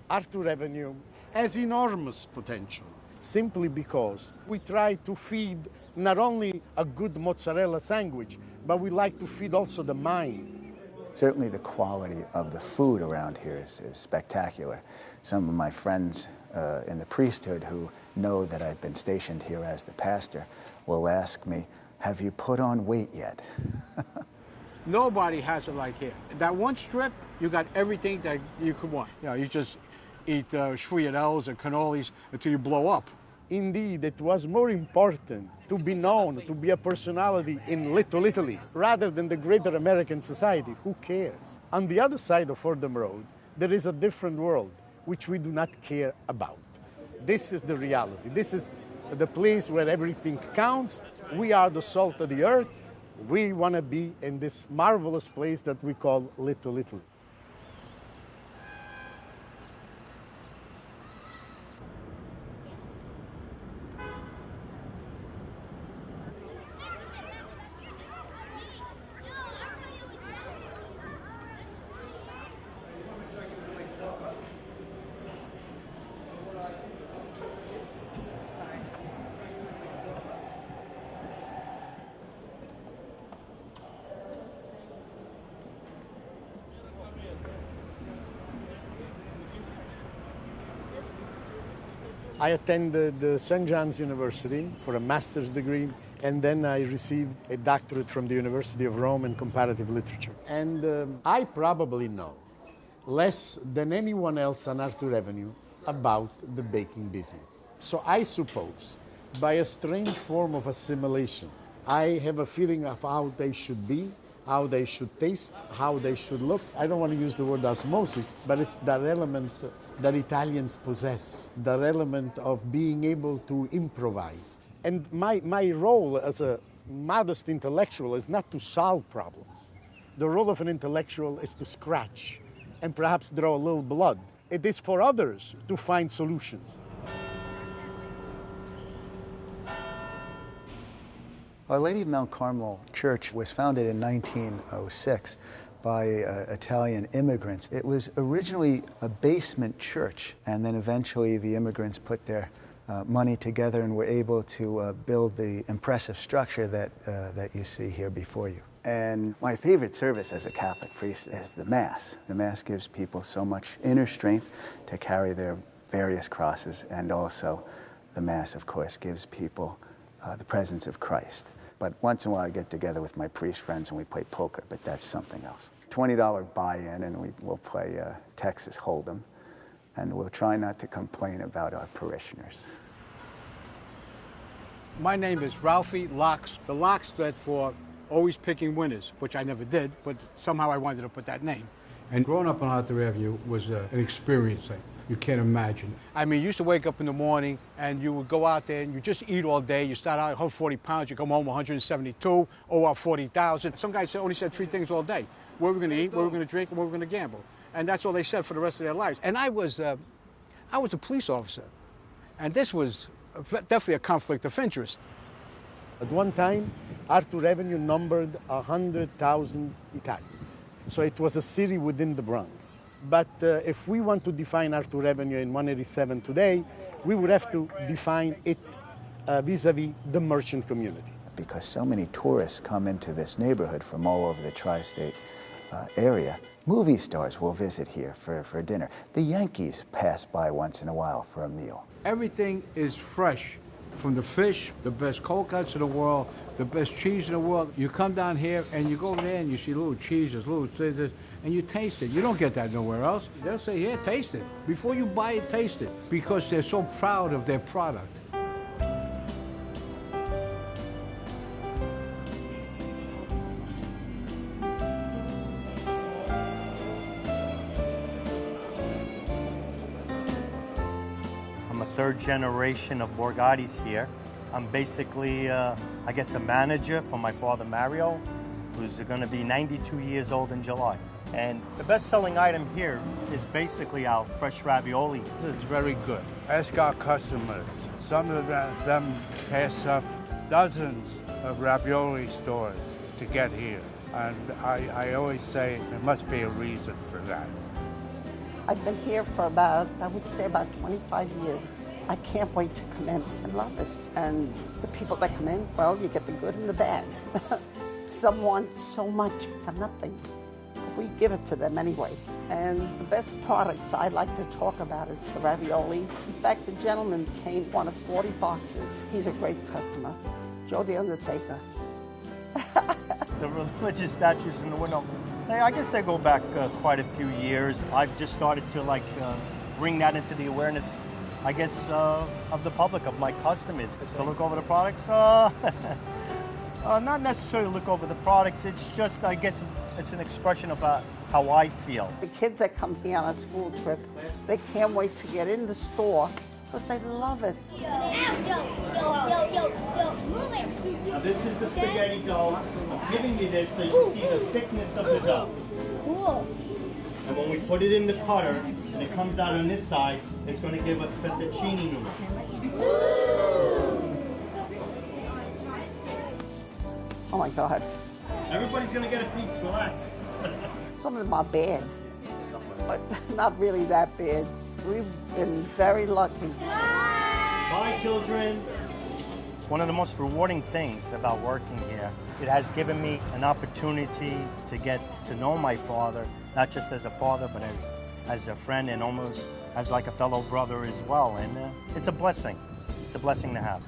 Arthur Avenue has enormous potential, simply because we try to feed not only a good mozzarella sandwich, but we like to feed also the mind. Certainly the quality of the food around here is spectacular. Some of my friends in the priesthood who know that I've been stationed here as the pastor will ask me, have you put on weight yet? Nobody has it like here. That one strip, you got everything that you could want. You know, you just eat sfogliatelles and cannolis until you blow up. Indeed, it was more important to be known, to be a personality in Little Italy, rather than the greater American society. Who cares? On the other side of Fordham Road, there is a different world, which we do not care about. This is the reality. This is the place where everything counts. We are the salt of the earth. We want to be in this marvelous place that we call Little Italy. I attended St. John's University for a master's degree, and then I received a doctorate from the University of Rome in comparative literature. And I probably know less than anyone else on Arthur Avenue about the baking business. So I suppose, by a strange form of assimilation, I have a feeling of how they should be, how they should taste, how they should look. I don't want to use the word osmosis, but it's that element that Italians possess, that element of being able to improvise. And my role as a modest intellectual is not to solve problems. The role of an intellectual is to scratch and perhaps draw a little blood. It is for others to find solutions. Our Lady of Mount Carmel Church was founded in 1906 by Italian immigrants. It was originally a basement church, and then eventually the immigrants put their money together and were able to build the impressive structure that you see here before you. And my favorite service as a Catholic priest is the Mass. The Mass gives people so much inner strength to carry their various crosses, and also the Mass, of course, gives people the presence of Christ. But once in a while I get together with my priest friends and we play poker, but that's something else. $20 buy-in, and we'll play Texas Hold'em, and we'll try not to complain about our parishioners. My name is Ralphie Locks. The Locks stood for always picking winners, which I never did, but somehow I wanted to put that name. And growing up on Arthur Avenue was an experience like you can't imagine. I mean, you used to wake up in the morning and you would go out there and you just eat all day. You start out 140 pounds, you come home 172, or 40,000. Some guys only said three things all day: where we're going to eat, where we're going to drink, and where we're going to gamble. And that's all they said for the rest of their lives. And I was a police officer, and this was definitely a conflict of interest. At one time, Arthur Avenue numbered 100,000 Italians. So it was a city within the Bronx. But if we want to define Arthur Avenue in 187 today, we would have to define it vis-a-vis the merchant community. Because so many tourists come into this neighborhood from all over the tri-state area, movie stars will visit here for dinner. The Yankees pass by once in a while for a meal. Everything is fresh. From the fish, the best cold cuts in the world, the best cheese in the world. You come down here and you go there and you see little cheeses, little things, and you taste it. You don't get that nowhere else. They'll say, here, taste it. Before you buy it, taste it. Because they're so proud of their product. I'm a third generation of Borgattis here. I'm basically, I guess, a manager for my father, Mario, who's going to be 92 years old in July. And the best-selling item here is basically our fresh ravioli. It's very good. Ask our customers. Some of them pass up dozens of ravioli stores to get here. And I always say there must be a reason for that. I've been here for about, I would say about 25 years. I can't wait to come in. I love it. And the people that come in, well, you get the good and the bad. Some want so much for nothing. We give it to them anyway. And the best products I like to talk about is the raviolis. In fact, the gentleman came, wanted 40 boxes. He's a great customer. Joe the Undertaker. The religious statues in the window, I guess they go back quite a few years. I've just started to bring that into the awareness, I guess, of the public, of my customers, to look over the products. Not necessarily look over the products. It's just, I guess, it's an expression of how I feel. The kids that come here on a school trip, they can't wait to get in the store because they love it. Move it. Now this is the spaghetti dough. I'm giving you this so you can see the thickness of the dough. Cool. And when we put it in the cutter and it comes out on this side, it's going to give us fettuccine noodles. Oh my God. Everybody's going to get a piece. Relax. Some of them are bad, but not really that bad. We've been very lucky. Bye, children. One of the most rewarding things about working here, it has given me an opportunity to get to know my father, not just as a father, but as a friend and almost as like a fellow brother as well. And it's a blessing. It's a blessing to have.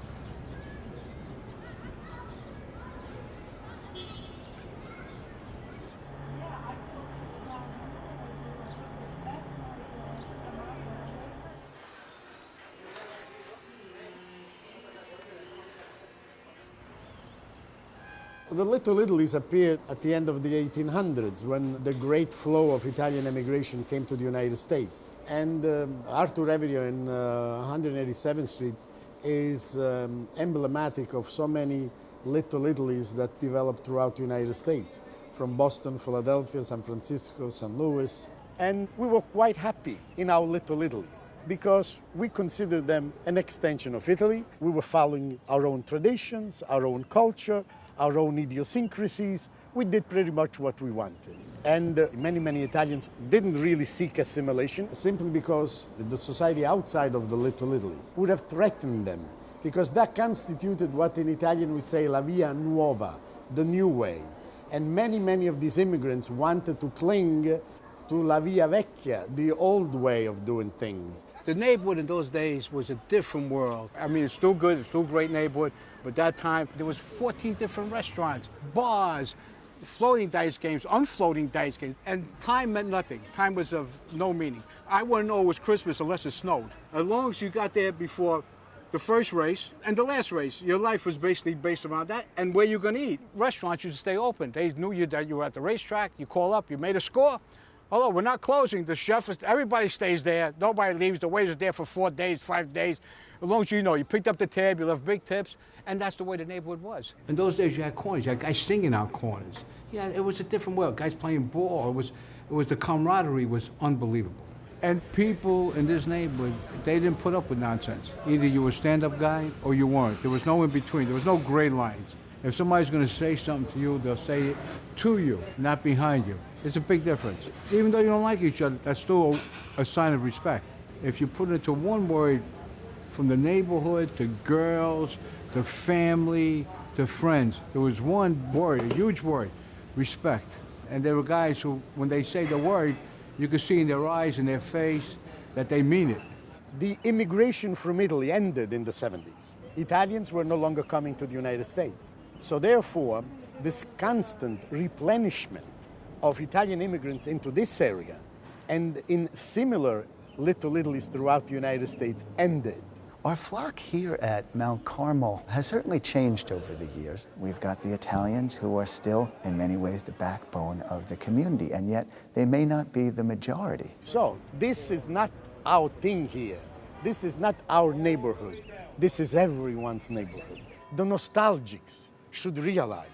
The Little Italy's appeared at the end of the 1800s when the great flow of Italian emigration came to the United States. And Arthur Avenue in 187th Street is emblematic of so many Little Italys that developed throughout the United States, from Boston, Philadelphia, San Francisco, St. Louis. And we were quite happy in our Little Italys because we considered them an extension of Italy. We were following our own traditions, our own culture, our own idiosyncrasies. We did pretty much what we wanted. And many Italians didn't really seek assimilation simply because the society outside of the Little Italy would have threatened them, because that constituted what in Italian we say la via nuova, the new way. And many of these immigrants wanted to cling to la via vecchia, the old way of doing things. The neighborhood in those days was a different world. I mean, it's still good, it's still a great neighborhood, but that time there was 14 different restaurants, bars, floating dice games, unfloating dice games, and time meant nothing. Time was of no meaning. I wouldn't know it was Christmas unless it snowed. As long as you got there before the first race and the last race, your life was basically based around that and where you're gonna eat. Restaurants used to stay open. They knew you that you were at the racetrack, you call up, you made a score. Hello, we're not closing. The chef, everybody stays there. Nobody leaves. The waiter's there for 4 days, 5 days. As long as you know, you picked up the tab, you left big tips, and that's the way the neighborhood was. In those days, you had corners. You had guys singing out corners. Yeah, it was a different world. Guys playing ball. It was the camaraderie was unbelievable. And people in this neighborhood, they didn't put up with nonsense. Either you were a stand-up guy or you weren't. There was no in between. There was no gray lines. If somebody's going to say something to you, they'll say it to you, not behind you. It's a big difference. Even though you don't like each other, that's still a sign of respect. If you put it into one word, from the neighborhood to girls, to family, to friends, there was one word, a huge word, respect. And there were guys who, when they say the word, you could see in their eyes and their face that they mean it. The immigration from Italy ended in the 70s. Italians were no longer coming to the United States. So therefore, this constant replenishment of Italian immigrants into this area and in similar Little Italys throughout the United States ended. Our flock here at Mount Carmel has certainly changed over the years. We've got the Italians who are still, in many ways, the backbone of the community, and yet they may not be the majority. So this is not our thing here. This is not our neighborhood. This is everyone's neighborhood. The nostalgics should realize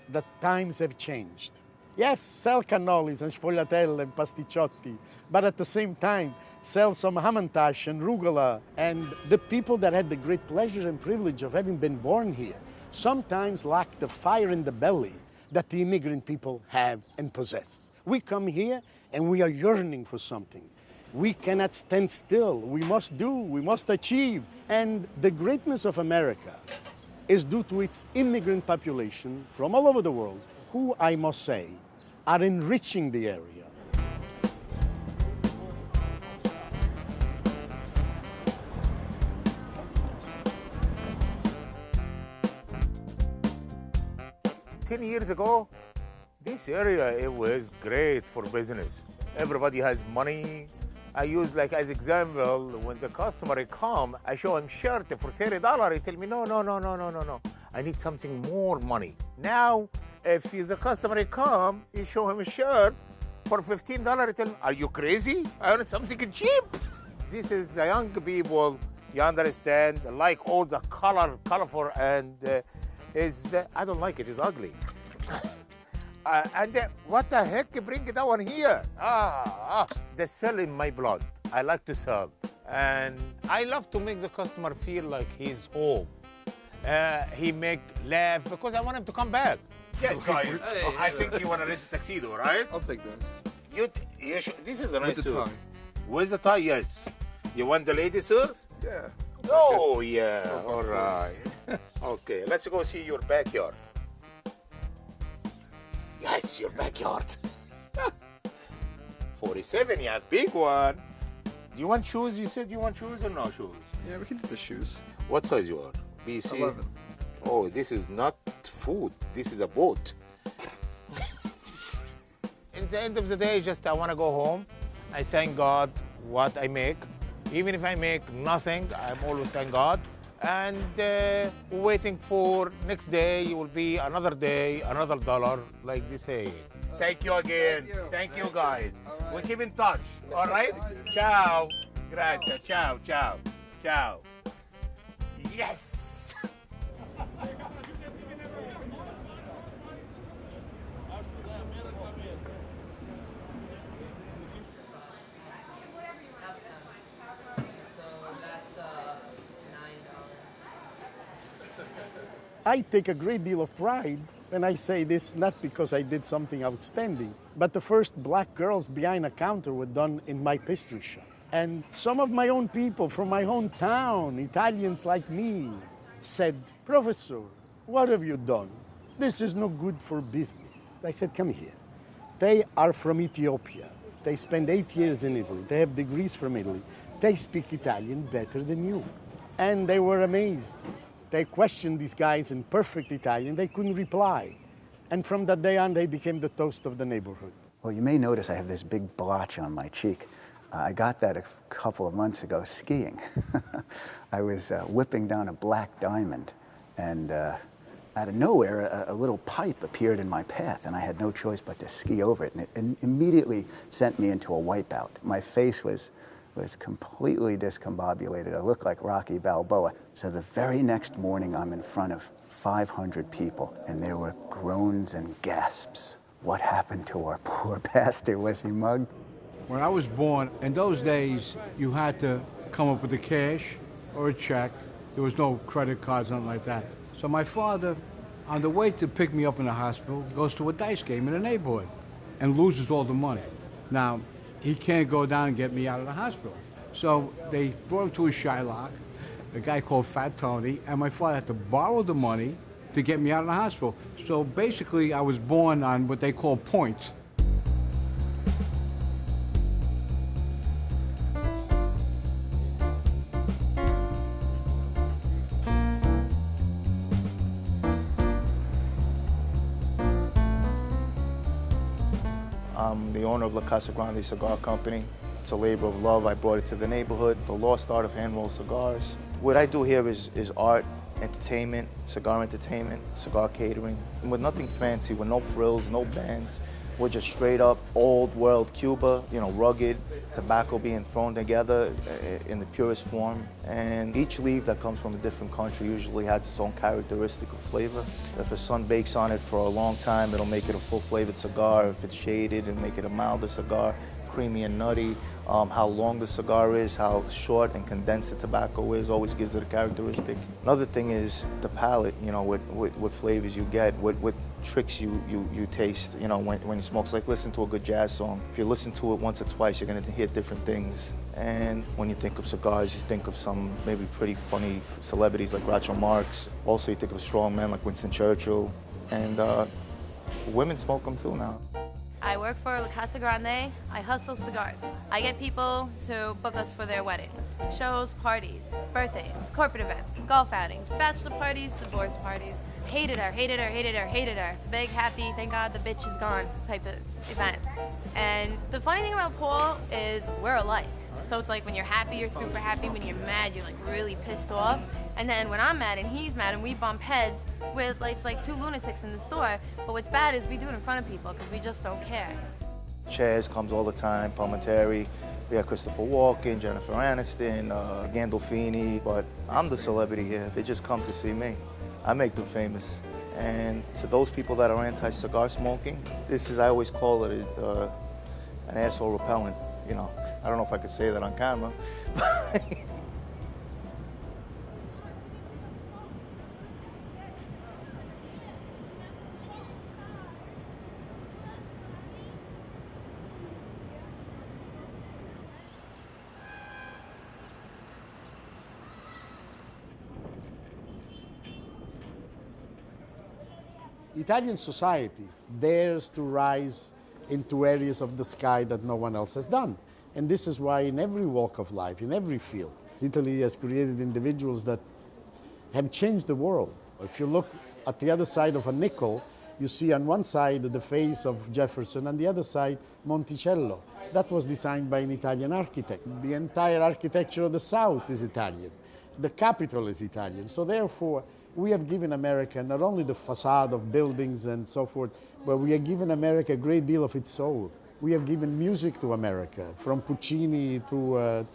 that times have changed. Yes, sell cannolis and sfogliatelle and pasticciotti, but at the same time, sell some hamantash and rucola. And the people that had the great pleasure and privilege of having been born here sometimes lack the fire in the belly that the immigrant people have and possess. We come here and we are yearning for something. We cannot stand still. We must do, we must achieve. And the greatness of America is due to its immigrant population from all over the world, who, I must say, are enriching the area. Years ago, this area, it was great for business. Everybody has money. I use like as example, when the customer come, I show him shirt for $30. He tell me, no. I need something more money. Now, if the customer come, you show him a shirt for $15. He tell him, are you crazy? I want something cheap. This is the young people, you understand, like all the colorful and I don't like it, it's ugly. What the heck, bring that one here? The sell in my blood. I like to sell. And I love to make the customer feel like he's home. He make laugh because I want him to come back. Yes, guys. Hey, I think you want to rent a tuxedo, right? I'll take this. This is a nice With the suit. tie. With the tie, yes. You want the ladies suit? Yeah. Oh, yeah. All right. Okay, let's go see your backyard. Yes, your backyard. 47, yeah, big one. You want shoes? You said you want shoes or no shoes? Yeah, we can do the shoes. What size you are? BC? 11. Oh, this is not food. This is a boat. In the end of the day, just I want to go home. I thank God what I make. Even if I make nothing, I'm always thank God. And waiting for next day will be another day, another dollar, like they say. Thank you again. Thank you guys. We keep in touch. All right? Ciao. Grazie. Ciao, ciao, ciao. Yes! I take a great deal of pride, and I say this not because I did something outstanding, but the first black girls behind a counter were done in my pastry shop. And some of my own people from my hometown, Italians like me, said, "Professor, what have you done? This is no good for business." I said, "Come here. They are from Ethiopia. They spent 8 years in Italy. They have degrees from Italy. They speak Italian better than you." And they were amazed. They questioned these guys in perfect Italian. They couldn't reply. And from that day on, they became the toast of the neighborhood. Well, you may notice I have this big blotch on my cheek. I got that a couple of months ago skiing. I was whipping down a black diamond, and out of nowhere, a little pipe appeared in my path, and I had no choice but to ski over it, and it immediately sent me into a wipeout. My face was completely discombobulated. I looked like Rocky Balboa. So the very next morning, I'm in front of 500 people, and there were groans and gasps. What happened to our poor pastor? Was he mugged? When I was born, in those days, you had to come up with the cash or a check. There was no credit cards, nothing like that. So my father, on the way to pick me up in the hospital, goes to a dice game in the neighborhood and loses all the money. Now, he can't go down and get me out of the hospital. So they brought him to a Shylock, a guy called Fat Tony, and my father had to borrow the money to get me out of the hospital. So basically, I was born on what they call points. I'm the owner of La Casa Grande Cigar Company. It's a labor of love. I brought it to the neighborhood, the lost art of hand-rolled cigars. What I do here is art, entertainment, cigar catering, and with nothing fancy, with no frills, no bands. We're just straight up old world Cuba, you know, rugged, tobacco being thrown together in the purest form. And each leaf that comes from a different country usually has its own characteristic of flavor. If the sun bakes on it for a long time, it'll make it a full-flavored cigar. If it's shaded, it'll make it a milder cigar, creamy and nutty. How long the cigar is, how short and condensed the tobacco is, always gives it a characteristic. Another thing is the palate, you know, what flavors you get. What tricks you taste, you know, when you smoke. It's like listen to a good jazz song. If you listen to it once or twice, you're gonna hear different things. And when you think of cigars, you think of some maybe pretty funny celebrities like Groucho Marx. Also, you think of strong men like Winston Churchill. And women smoke them too now. I work for La Casa Grande. I hustle cigars. I get people to book us for their weddings, shows, parties, birthdays, corporate events, golf outings, bachelor parties, divorce parties. Hated her, hated her, hated her, hated her. Big, happy, thank God the bitch is gone type of event. And the funny thing about Paul is we're alike. So it's like when you're happy, you're super happy. When you're mad, you're like really pissed off. And then when I'm mad and he's mad and we bump heads with like, it's like two lunatics in the store. But what's bad is we do it in front of people because we just don't care. Chaz comes all the time, Palminteri. We have Christopher Walken, Jennifer Aniston, Gandolfini. But I'm the celebrity here. They just come to see me. I make them famous. And to those people that are anti-cigar smoking, this is, I always call it an asshole repellent, you know. I don't know if I could say that on camera. Italian society dares to rise into areas of the sky that no one else has done. And this is why in every walk of life, in every field, Italy has created individuals that have changed the world. If you look at the other side of a nickel, you see on one side the face of Jefferson, on the other side Monticello. That was designed by an Italian architect. The entire architecture of the South is Italian. The capital is Italian. So therefore, we have given America not only the facade of buildings and so forth, but we have given America a great deal of its soul. We have given music to America, from Puccini to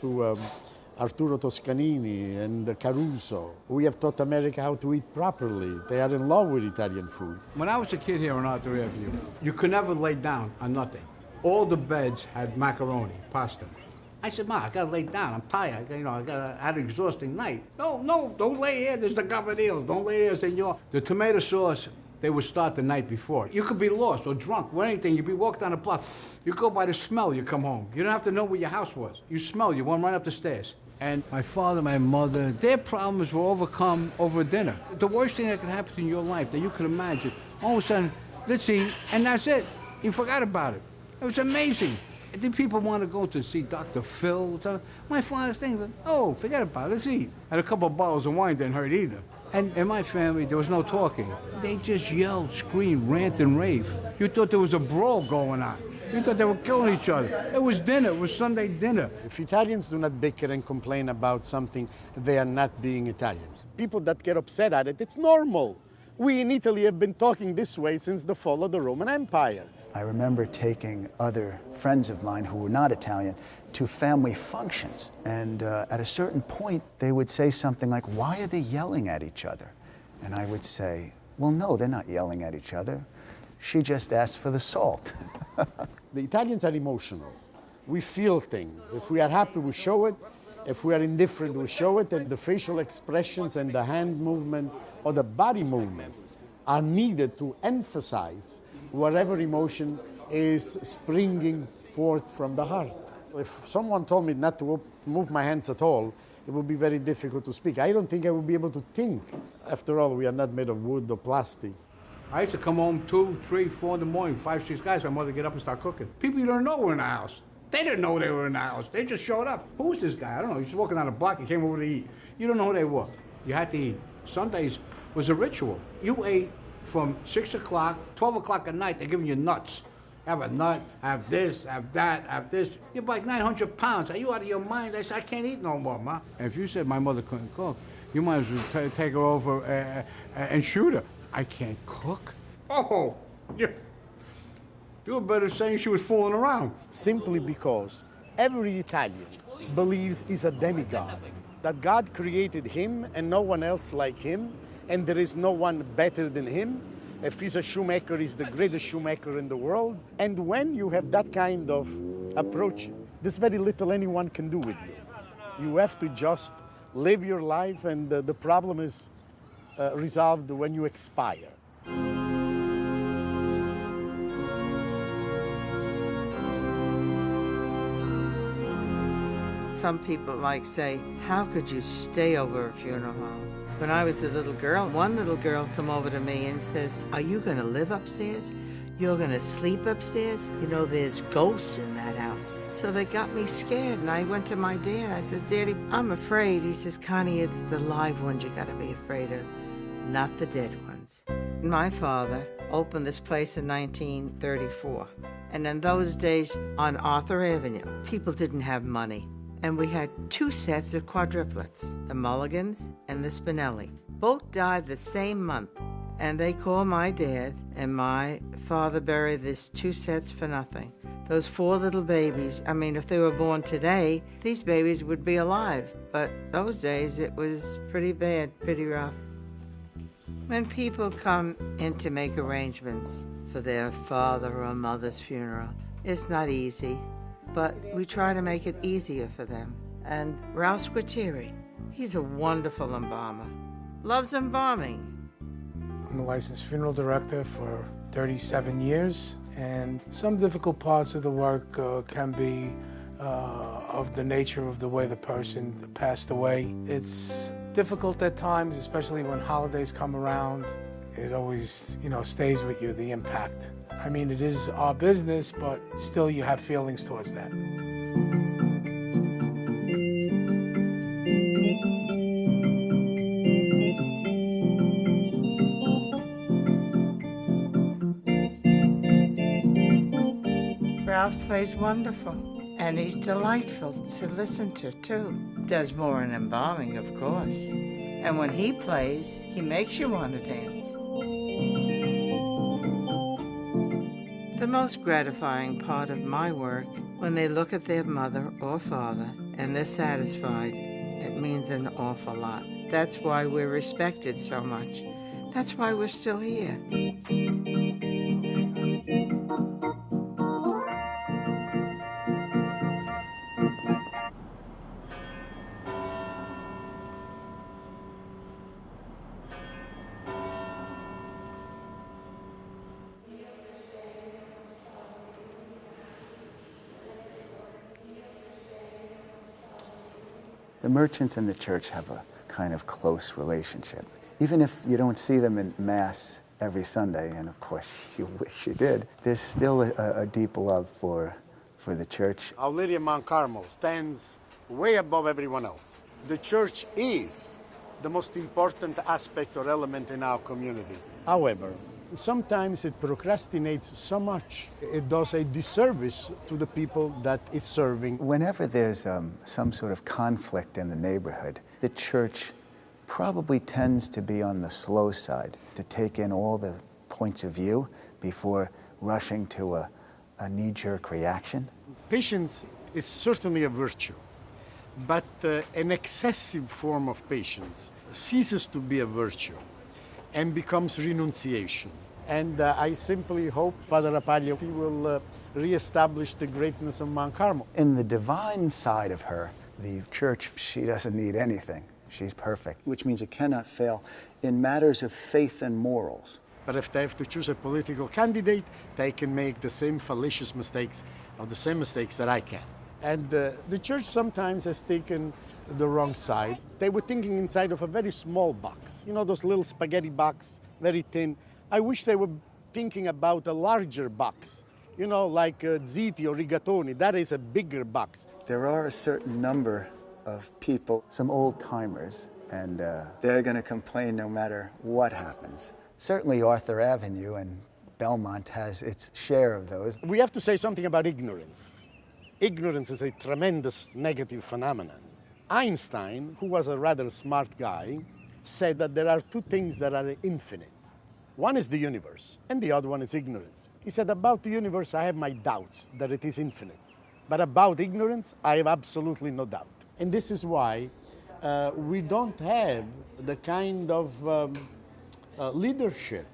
Arturo Toscanini and Caruso. We have taught America how to eat properly. They are in love with Italian food. When I was a kid here on Arthur Avenue, you could never lay down on nothing. All the beds had macaroni, pasta. I said, Ma, I gotta lay down. I'm tired. I had an exhausting night. No, don't lay here. There's the governor. Don't lay here, senor. The tomato sauce, they would start the night before. You could be lost or drunk or anything. You'd be walking down the block. You go by the smell, you come home. You don't have to know where your house was. You smell, you went right up the stairs. And my father, my mother, their problems were overcome over dinner. The worst thing that could happen in your life that you could imagine, all of a sudden, let's eat, and that's it. You forgot about it. It was amazing. Did people want to go to see Dr. Phil? My father's thing was, oh, forget about it, let's eat. And a couple of bottles of wine didn't hurt either. And in my family, there was no talking. They just yelled, screamed, rant, and rave. You thought there was a brawl going on. You thought they were killing each other. It was dinner, it was Sunday dinner. If Italians do not bicker and complain about something, they are not being Italian. People that get upset at it, it's normal. We in Italy have been talking this way since the fall of the Roman Empire. I remember taking other friends of mine who were not Italian to family functions. And at a certain point, they would say something like, why are they yelling at each other? And I would say, well, no, they're not yelling at each other. She just asked for the salt. The Italians are emotional. We feel things. If we are happy, we show it. If we are indifferent, we show it. And the facial expressions and the hand movement or the body movements are needed to emphasize whatever emotion is springing forth from the heart. If someone told me not to move my hands at all, it would be very difficult to speak. I don't think I would be able to think. After all, we are not made of wood or plastic. I used to come home 2, 3, 4 in the morning, 5, 6 guys. My mother get up and start cooking. People you don't know were in the house. They didn't know they were in the house. They just showed up. Who was this guy? I don't know. He was walking down the block. He came over to eat. You don't know who they were. You had to eat. Sundays was a ritual. You ate from 6 o'clock, 12 o'clock at night. They're giving you nuts. Have a nut, have this, have that, have this. You're like 900 pounds. Are you out of your mind? I said, I can't eat no more, Ma. And if you said my mother couldn't cook, you might as well take her over and shoot her. I can't cook? Oh, you were better saying she was fooling around. Simply because every Italian believes he's a demigod, that God created him and no one else like him, and there is no one better than him. If he's a shoemaker, he's the greatest shoemaker in the world. And when you have that kind of approach, there's very little anyone can do with you. You have to just live your life, and the problem is resolved when you expire. Some people like say, how could you stay over a funeral home? When I was a little girl, one little girl come over to me and says, are you going to live upstairs? You're going to sleep upstairs? You know, there's ghosts in that house. So they got me scared, and I went to my dad. I says, Daddy, I'm afraid. He says, Connie, it's the live ones you got to be afraid of, not the dead ones. My father opened this place in 1934. And in those days, on Arthur Avenue, people didn't have money. And we had 2 sets of quadruplets, the Mulligans and the Spinelli. Both died the same month. And they called my dad, and my father buried these 2 sets for nothing. Those 4 little babies, I mean, if they were born today, these babies would be alive. But those days, it was pretty bad, pretty rough. When people come in to make arrangements for their father or mother's funeral, it's not easy, but we try to make it easier for them. And Ralph Squitieri, he's a wonderful embalmer, loves embalming. I'm a licensed funeral director for 37 years, and some difficult parts of the work can be of the nature of the way the person passed away. It's difficult at times, especially when holidays come around. It always, stays with you, the impact. I mean, it is our business, but still you have feelings towards that. Ralph plays wonderful, and he's delightful to listen to, too. Does more in embalming, of course. And when he plays, he makes you want to dance. The most gratifying part of my work, when they look at their mother or father and they're satisfied, it means an awful lot. That's why we're respected so much. That's why we're still here. The merchants and the church have a kind of close relationship. Even if you don't see them in Mass every Sunday, and of course you wish you did, there's still a deep love for the church. Our Lady of Mount Carmel stands way above everyone else. The church is the most important aspect or element in our community. However, sometimes it procrastinates so much, it does a disservice to the people that it's serving. Whenever there's some sort of conflict in the neighborhood, the church probably tends to be on the slow side, to take in all the points of view before rushing to a knee-jerk reaction. Patience is certainly a virtue, but an excessive form of patience ceases to be a virtue and becomes renunciation. And I simply hope Father Rapaglia will reestablish the greatness of Mount Carmel. In the divine side of her, the church, she doesn't need anything. She's perfect, which means it cannot fail in matters of faith and morals. But if they have to choose a political candidate, they can make the same fallacious mistakes or the same mistakes that I can. And the church sometimes has taken the wrong side. They were thinking inside of a very small box. You know, those little spaghetti box, very thin. I wish they were thinking about a larger box. You know, like ziti or rigatoni, that is a bigger box. There are a certain number of people, some old timers, and they're going to complain no matter what happens. Certainly Arthur Avenue and Belmont has its share of those. We have to say something about ignorance. Ignorance is a tremendous negative phenomenon. Einstein, who was a rather smart guy, said that there are 2 things that are infinite. One is the universe, and the other one is ignorance. He said, about the universe, I have my doubts that it is infinite. But about ignorance, I have absolutely no doubt. And this is why we don't have the kind of leadership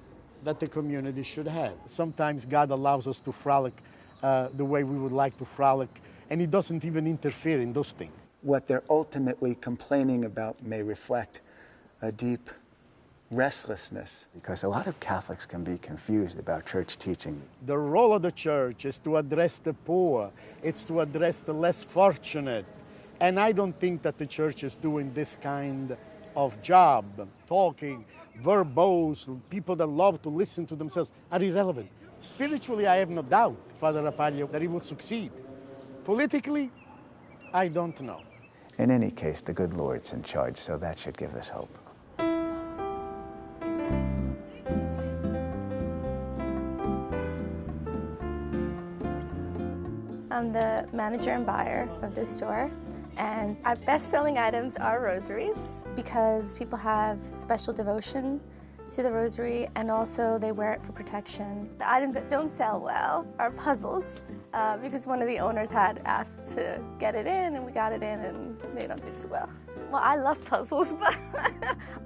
that the community should have. Sometimes God allows us to frolic the way we would like to frolic, and He doesn't even interfere in those things. What they're ultimately complaining about may reflect a deep restlessness, because a lot of Catholics can be confused about church teaching. The role of the church is to address the poor, it's to address the less fortunate, And I don't think that the church is doing this kind of job. Talking, verbose, people that love to listen to themselves are irrelevant. Spiritually, I have no doubt, Father Rapaglio, that he will succeed. Politically, I don't know. In any case, the good Lord's in charge, so that should give us hope. I'm the manager and buyer of this store, and our best-selling items are rosaries because people have special devotion to the rosary, and also they wear it for protection. The items that don't sell well are puzzles, because one of the owners had asked to get it in, and we got it in, and they don't do too well. Well, I love puzzles, but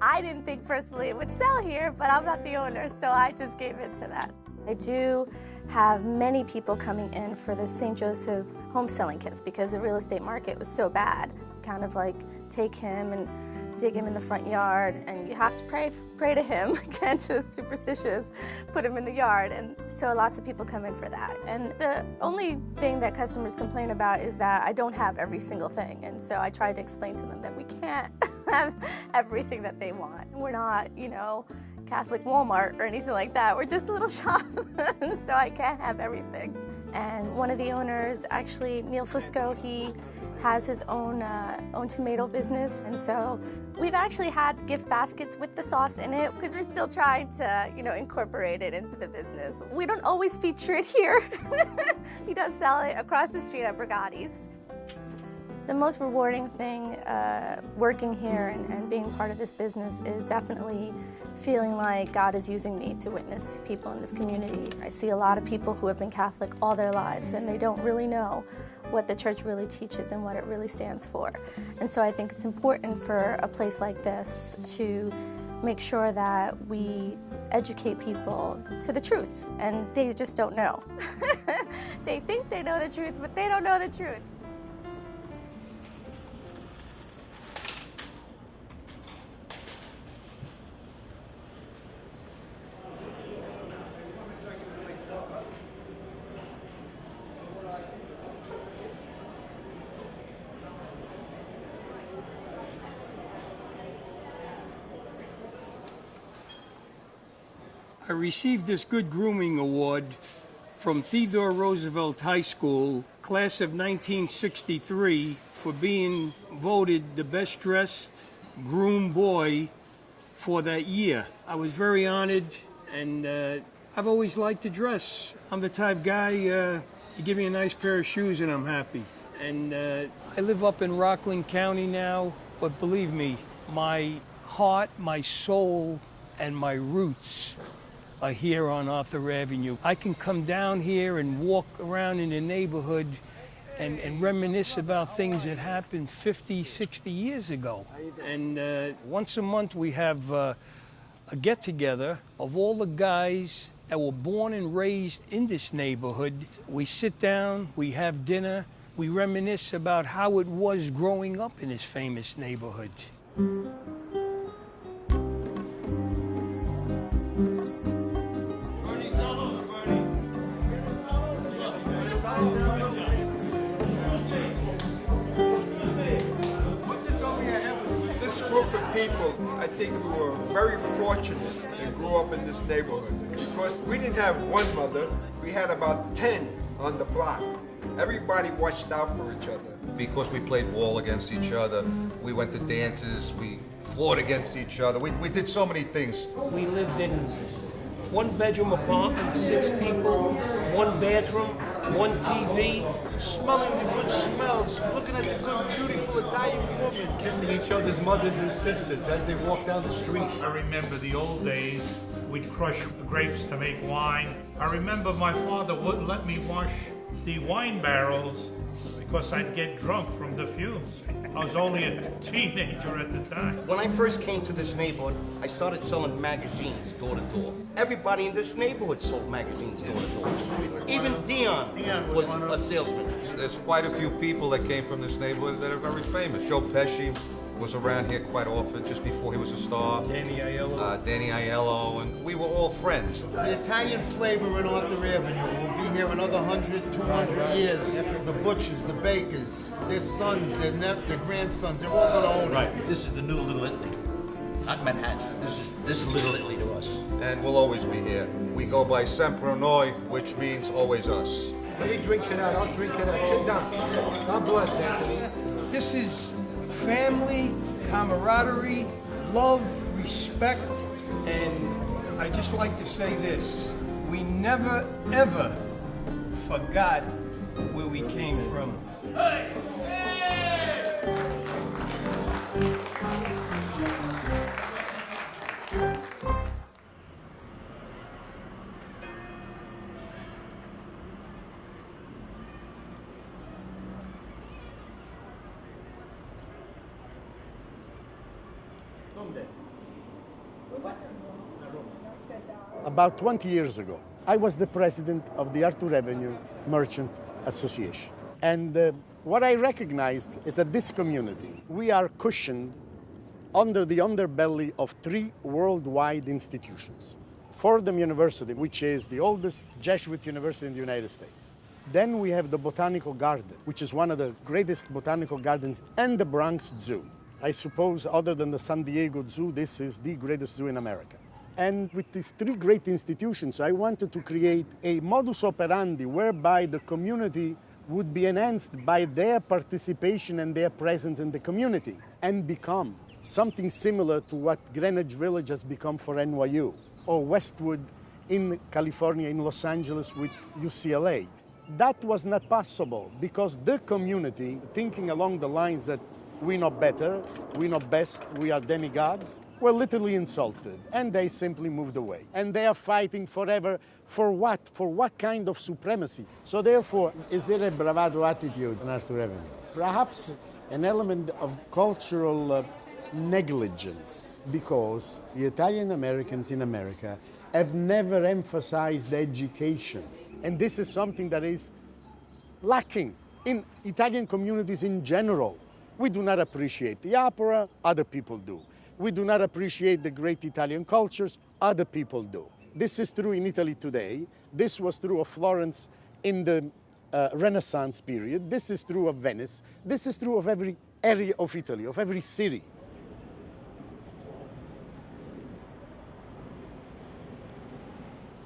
I didn't think personally it would sell here, but I'm not the owner, so I just gave it to that. I do have many people coming in for the St. Joseph home selling kits because the real estate market was so bad. Kind of like take him and dig him in the front yard, and you have to pray to him. You can't just superstitious put him in the yard. And so lots of people come in for that. And the only thing that customers complain about is that I don't have every single thing. And so I tried to explain to them that we can't have everything that they want. We're not, you know, Catholic Walmart or anything like that. We're just a little shop, so I can't have everything. And one of the owners, actually Neil Fusco, he has his own tomato business, and so we've actually had gift baskets with the sauce in it because we're still trying to, you know, incorporate it into the business. We don't always feature it here. He does sell it across the street at Brigati's. The most rewarding thing working here and being part of this business is definitely feeling like God is using me to witness to people in this community. I see a lot of people who have been Catholic all their lives, and they don't really know what the church really teaches and what it really stands for. And so I think it's important for a place like this to make sure that we educate people to the truth, and they just don't know. They think they know the truth, but they don't know the truth. I received this Good Grooming Award from Theodore Roosevelt High School, class of 1963, for being voted the best dressed groom boy for that year. I was very honored, and I've always liked to dress. I'm the type guy, you give me a nice pair of shoes and I'm happy. And I live up in Rockland County now, but believe me, my heart, my soul, and my roots are here on Arthur Avenue. I can come down here and walk around in the neighborhood and reminisce about things that happened 50, 60 years ago. And once a month we have a get-together of all the guys that were born and raised in this neighborhood. We sit down, we have dinner, we reminisce about how it was growing up in this famous neighborhood. Group of people, I think we were very fortunate to grow up in this neighborhood because we didn't have one mother, we had about 10 on the block. Everybody watched out for each other. Because we played ball against each other, we went to dances, we fought against each other, we did so many things. We lived in one-bedroom apartment, 6 people, 1 bathroom, 1 TV. Smelling the good smells, looking at the good, beautiful Italian women. Kissing each other's mothers and sisters as they walk down the street. I remember the old days. We'd crush grapes to make wine. I remember my father wouldn't let me wash the wine barrels because I'd get drunk from the fumes. I was only a teenager at the time. When I first came to this neighborhood, I started selling magazines door to door. Everybody in this neighborhood sold magazines door to door. Even Dion was a salesman. There's quite a few people that came from this neighborhood that are very famous. Joe Pesci was around here quite often, just before he was a star. Danny Aiello. Danny Aiello, and we were all friends. The Italian flavor in Arthur Avenue will be here another 100, 200 years. The butchers, the bakers, their sons, their grandsons, they're all going to own it. Right. This is the new Little Italy. Not Manhattan. This is Little Italy to us. And we'll always be here. We go by Sempre Noi, which means always us. Let me drink to that. I'll drink to that. Sit down. God bless, Anthony. This is family, camaraderie, love, respect, and I just like to say this. We never, ever forgot where we came from. Hey! About 20 years ago, I was the president of the Arthur Avenue Merchant Association. And what I recognized is that this community, we are cushioned under the underbelly of 3 worldwide institutions. Fordham University, which is the oldest Jesuit university in the United States. Then we have the Botanical Garden, which is one of the greatest botanical gardens, and the Bronx Zoo. I suppose, other than the San Diego Zoo, this is the greatest zoo in America. And with these 3 great institutions, I wanted to create a modus operandi whereby the community would be enhanced by their participation and their presence in the community and become something similar to what Greenwich Village has become for NYU, or Westwood in California, in Los Angeles with UCLA. That was not possible because the community, thinking along the lines that we know better, we know best, we are demigods, were literally insulted, and they simply moved away. And they are fighting forever for what? For what kind of supremacy? So therefore, is there a bravado attitude on Arthur Avenue? Perhaps an element of cultural negligence, because the Italian Americans in America have never emphasized education. And this is something that is lacking in Italian communities in general. We do not appreciate the opera, other people do. We do not appreciate the great Italian cultures, other people do. This is true in Italy today. This was true of Florence in the Renaissance period. This is true of Venice. This is true of every area of Italy, of every city.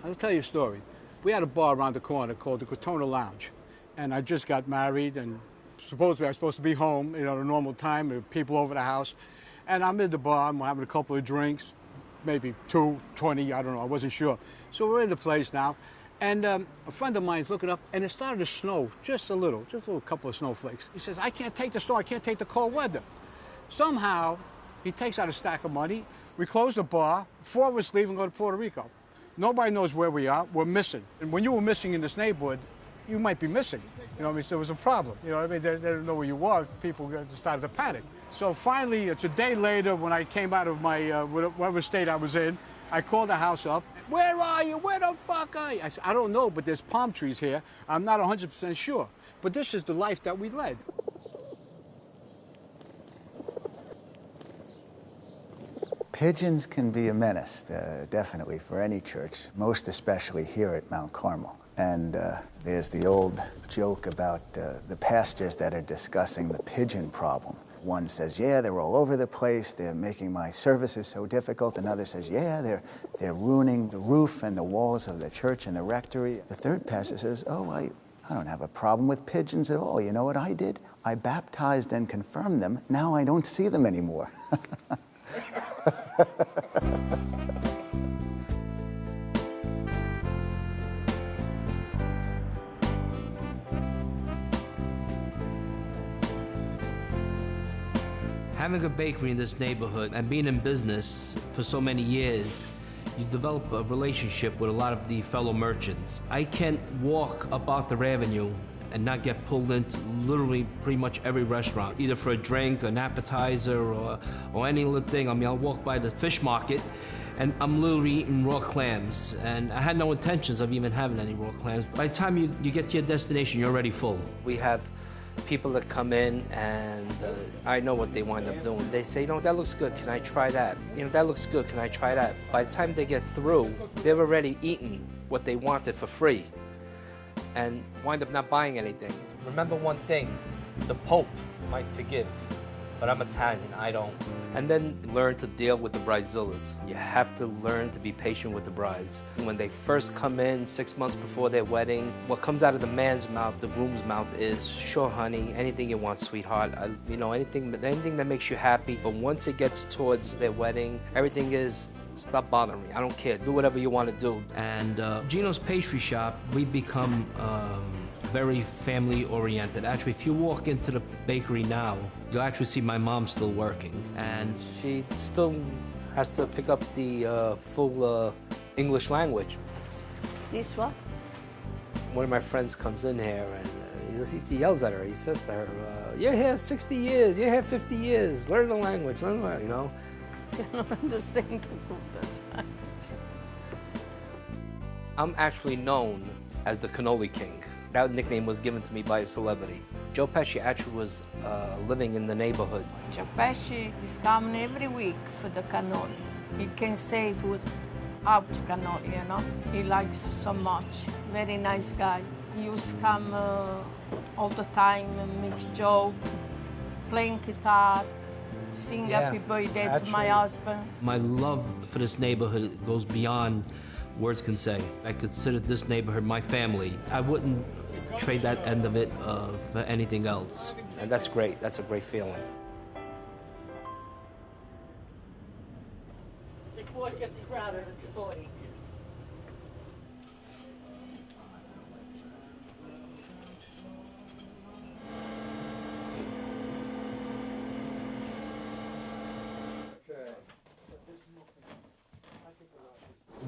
I'll tell you a story. We had a bar around the corner called the Crotona Lounge. And I just got married, and supposedly I was supposed to be home, at a normal time. There were people over the house. And I'm in the bar, I'm having a couple of drinks, maybe 2, 20, I don't know, I wasn't sure. So we're in the place now, and a friend of mine's looking up, and it started to snow, just a little couple of snowflakes. He says, I can't take the snow, I can't take the cold weather. Somehow, he takes out a stack of money, we close the bar, 4 of us leave and go to Puerto Rico. Nobody knows where we are, we're missing. And when you were missing in this neighborhood, you might be missing. You know what I mean? So there was a problem. You know what I mean? They didn't know where you were, people started to panic. So finally, it's a day later when I came out of my, whatever state I was in, I called the house up. Where are you? Where the fuck are you? I said, I don't know, but there's palm trees here. I'm not 100% sure. But this is the life that we led. Pigeons can be a menace, definitely, for any church, most especially here at Mount Carmel. And there's the old joke about the pastors that are discussing the pigeon problem. One says, yeah, they're all over the place, they're making my services so difficult. Another says, yeah, they're ruining the roof and the walls of the church and the rectory. The third pastor says, oh, I don't have a problem with pigeons at all. You know what I did? I baptized and confirmed them. Now I don't see them anymore. Having a bakery in this neighborhood and being in business for so many years, you develop a relationship with a lot of the fellow merchants. I can't walk up Arthur Avenue and not get pulled into literally pretty much every restaurant, either for a drink, an appetizer, or any little thing. I mean, I'll walk by the fish market and I'm literally eating raw clams, and I had no intentions of even having any raw clams. By the time you get to your destination, you're already full. We have people that come in, and I know what they wind up doing. They say, that looks good, can I try that? That looks good, can I try that? By the time they get through, they've already eaten what they wanted for free and wind up not buying anything. Remember one thing, the Pope might forgive, but I'm Italian, I don't. And then learn to deal with the bridezillas. You have to learn to be patient with the brides. When they first come in 6 months before their wedding, what comes out of the man's mouth, the groom's mouth, is, sure, honey, anything you want, sweetheart. Anything that makes you happy. But once it gets towards their wedding, everything is, stop bothering me. I don't care. Do whatever you want to do. And Gino's Pastry Shop, we become very family-oriented. Actually, if you walk into the bakery now, you'll actually see my mom still working. And she still has to pick up the full English language. This what? One of my friends comes in here and he yells at her. He says to her, you're here 60 years, you're here 50 years. Learn the language, I don't understand. That's fine. I'm actually known as the Cannoli King. That nickname was given to me by a celebrity. Joe Pesci actually was living in the neighborhood. Joe Pesci is coming every week for the cannoli. He can stay without cannoli, He likes so much. Very nice guy. He used to come all the time and make jokes, playing guitar, sing happy birthday to my husband. My love for this neighborhood goes beyond words can say. I consider this neighborhood my family. I wouldn't trade that end of it for anything else. And that's great. That's a great feeling. Before it gets crowded, it's 40.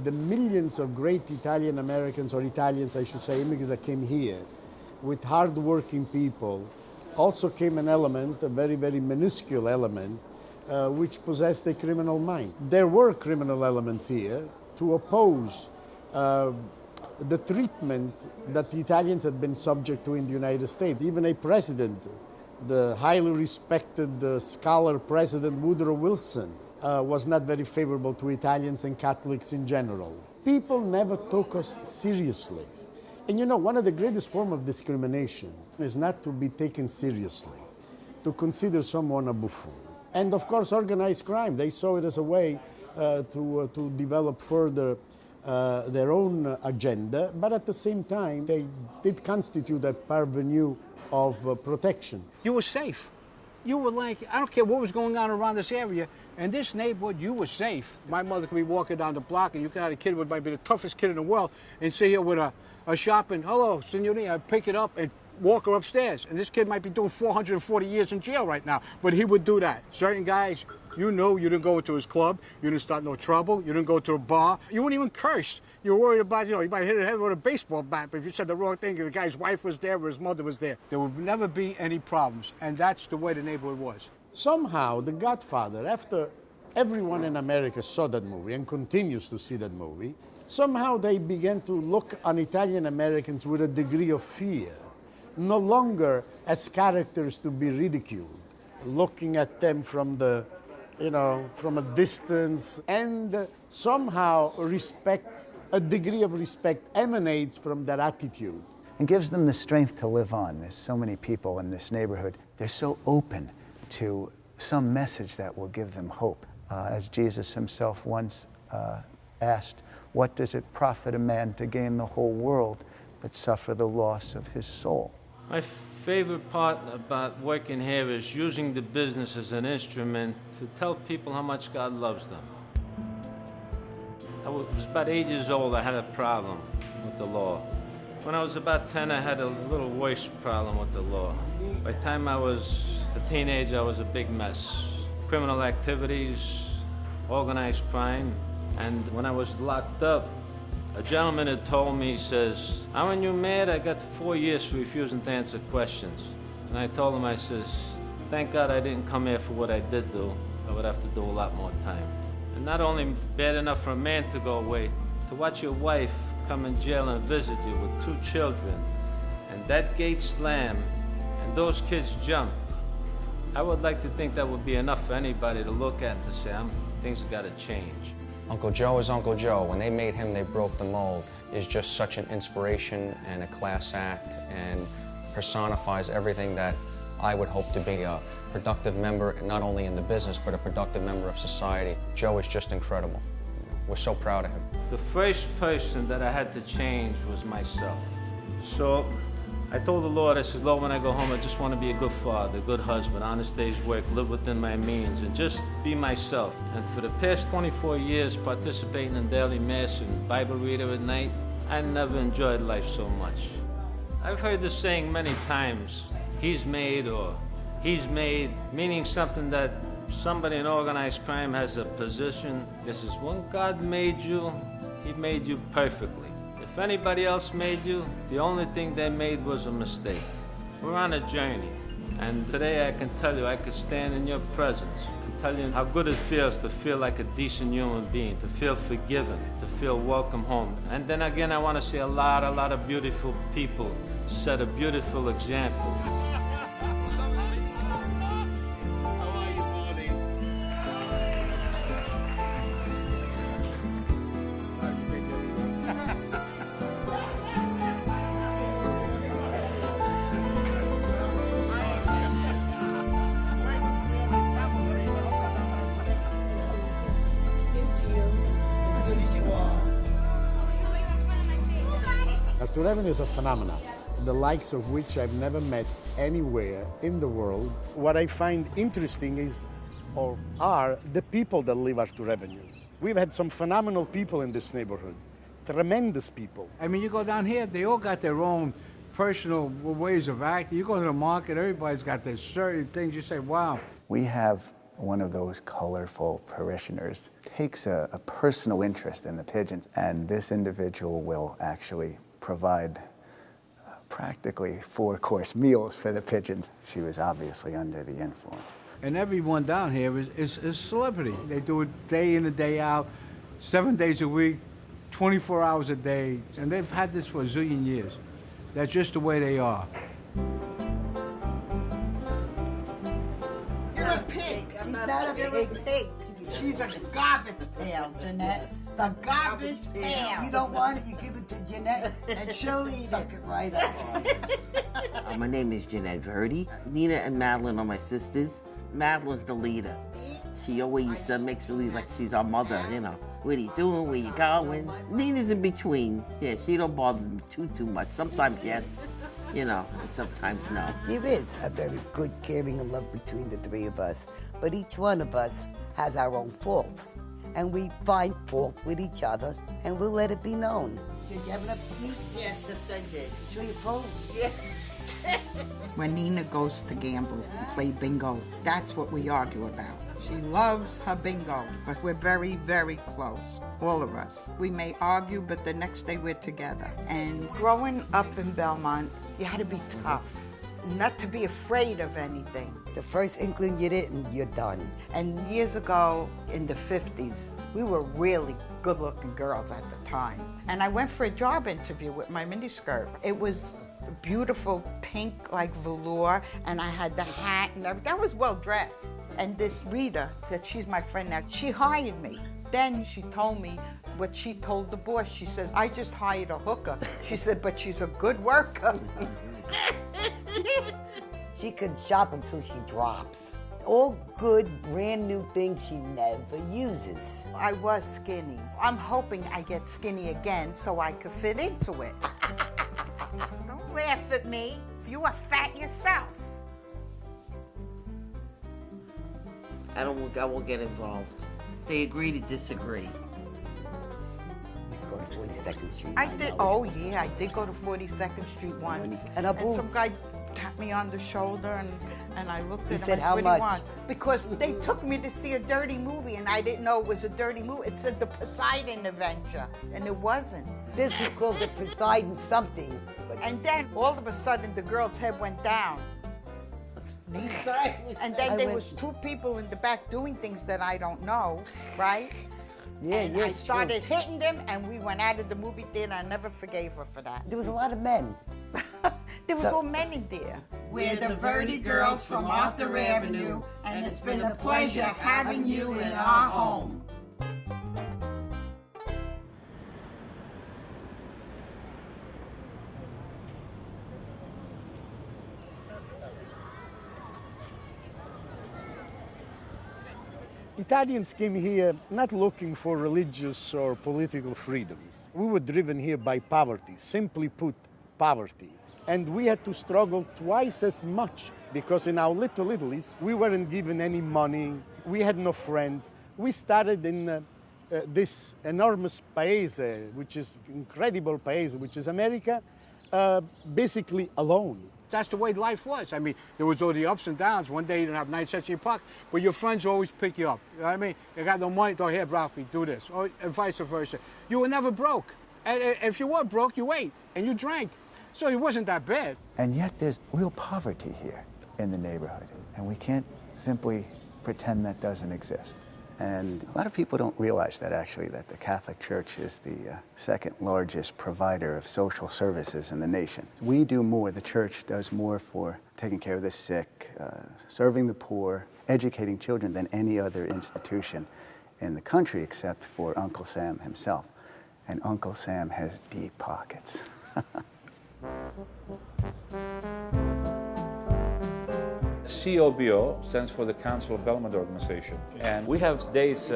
The millions of great Italian Americans, or Italians, I should say, immigrants that came here with hard-working people, also came an element, a very, very minuscule element, which possessed a criminal mind. There were criminal elements here to oppose the treatment that the Italians had been subject to in the United States. Even a president, the highly respected scholar President Woodrow Wilson, was not very favorable to Italians and Catholics in general. People never took us seriously. And one of the greatest forms of discrimination is not to be taken seriously, to consider someone a buffoon. And of course, organized crime, they saw it as a way to develop further their own agenda, but at the same time, they did constitute a parvenu of protection. You were safe. You were like, I don't care what was going on around this area. In this neighborhood, you were safe. My mother could be walking down the block, and you could have a kid who might be the toughest kid in the world, and sit here with a shopping, hello, signorina, I'd pick it up and walk her upstairs. And this kid might be doing 440 years in jail right now, but he would do that. Certain guys, you didn't go into his club, you didn't start no trouble, you didn't go to a bar, you wouldn't even curse. You were worried about, you might hit his head with a baseball bat, but if you said the wrong thing, the guy's wife was there or his mother was there, there would never be any problems. And that's the way the neighborhood was. Somehow, The Godfather, after everyone in America saw that movie and continues to see that movie, somehow they began to look on Italian Americans with a degree of fear, no longer as characters to be ridiculed, looking at them from from a distance, and somehow a degree of respect emanates from that attitude. And gives them the strength to live on. There's so many people in this neighborhood. They're so open to some message that will give them hope. As Jesus himself once asked, what does it profit a man to gain the whole world but suffer the loss of his soul? My favorite part about working here is using the business as an instrument to tell people how much God loves them. I was about 8 years old, I had a problem with the law. When I was about 10, I had a little worse problem with the law. By the time I was a teenager, I was a big mess. Criminal activities, organized crime, and when I was locked up, a gentleman had told me, he says, aren't you mad? I got 4 years for refusing to answer questions. And I told him, I says, thank God I didn't come here for what I did do. I would have to do a lot more time. And not only bad enough for a man to go away, to watch your wife come in jail and visit you with 2 children, and that gate slam, and those kids jump. I would like to think that would be enough for anybody to look at and say, things have got to change. Uncle Joe is Uncle Joe. When they made him, they broke the mold. Is just such an inspiration and a class act, and personifies everything that I would hope to be a productive member, not only in the business, but a productive member of society. Joe is just incredible. We're so proud of him. The first person that I had to change was myself. So I told the Lord, I said, Lord, when I go home, I just want to be a good father, a good husband, honest day's work, live within my means, and just be myself. And for the past 24 years, participating in daily mass and Bible reader at night, I never enjoyed life so much. I've heard this saying many times, he's made or he's made, meaning something that somebody in organized crime has a position. This is when God made you, he made you perfectly. If anybody else made you, the only thing they made was a mistake. We're on a journey, and today I can tell you, I could stand in your presence and tell you how good it feels to feel like a decent human being, to feel forgiven, to feel welcome home. And then again, I want to see a lot of beautiful people set a beautiful example. After Revenue is a phenomenon, the likes of which I've never met anywhere in the world. What I find interesting is, or are, the people that live after Revenue. We've had some phenomenal people in this neighborhood, tremendous people. I mean, you go down here, they all got their own personal ways of acting. You go to the market, everybody's got their certain things. You say, wow. We have one of those colorful parishioners, takes a personal interest in the pigeons, and this individual will actually provide practically 4-course meals for the pigeons. She was obviously under the influence. And everyone down here is a celebrity. They do it day in and day out, 7 days a week, 24 hours a day, and they've had this for a zillion years. That's just the way they are. You're a pig. She's not a pig. She's a garbage pail, Jeanette. The garbage pail. You don't want it, you give it to Jeanette, and she'll eat it right up. My name is Jeanette Verdi. Nina and Madeline are my sisters. Madeline's the leader. She always makes believe like she's our mother, you know. What are you doing? Where you going? Nina's in between. Yeah, she don't bother me too much. Sometimes yes, you know, and sometimes no. There is a very good caring and love between the three of us, but each one of us has our own faults, and we find fault with each other, and we'll let it be known. Did you have enough to eat? Yes, I did. Show your phone? Yeah. When Nina goes to gamble and play bingo, that's what we argue about. She loves her bingo, but we're very, very close, all of us. We may argue, but the next day we're together. And growing up in Belmont, you had to be tough, not to be afraid of anything. The first inkling you didn't, you're done. And years ago, in the 50s, we were really good-looking girls at the time. And I went for a job interview with my miniskirt. It was beautiful pink like velour, and I had the hat and everything. I was well dressed. And this Rita, that she's my friend now, she hired me. Then she told me what she told the boss. She says, I just hired a hooker. She said, but she's a good worker. She could shop until she drops. All good, brand new things she never uses. I was skinny. I'm hoping I get skinny again so I could fit into it. Don't laugh at me. You are fat yourself. I won't get involved. They agree to disagree. Used to go to 42nd Street. I did. Oh yeah, I did go to 42nd Street once. And some guy tapped me on the shoulder, and I looked at him. said, I how said, much? What do you want? Because they took me to see a dirty movie, and I didn't know it was a dirty movie. It said The Poseidon Avenger, and it wasn't. This was called The Poseidon something. And then all of a sudden, the girl's head went down. And then there was two people in the back doing things that I don't know, right? And I started hitting them, and we went out of the movie theater. I never forgave her for that. There was a lot of men. There was so many there. We're the Verde girls from Arthur Avenue, and it's been a pleasure having you in our home. Italians came here not looking for religious or political freedoms. We were driven here by poverty, simply put, poverty. And we had to struggle twice as much because in our little Italy, we weren't given any money, we had no friends. We started in this enormous paese, which is incredible paese, which is America, basically alone. That's the way life was. I mean, there was all the ups and downs. One day you didn't have 9 cents in your pocket, but your friends always pick you up. You know what I mean? You got no money, go here, Ralphie, do this, or and vice versa. You were never broke. And if you were broke, you ate and you drank. So it wasn't that bad. And yet there's real poverty here in the neighborhood, and we can't simply pretend that doesn't exist. And a lot of people don't realize that actually, that the Catholic Church is the second largest provider of social services in the nation. We do more, the church does more for taking care of the sick, serving the poor, educating children than any other institution in the country except for Uncle Sam himself. And Uncle Sam has deep pockets. COBO stands for the Council of Belmont Organization. And we have days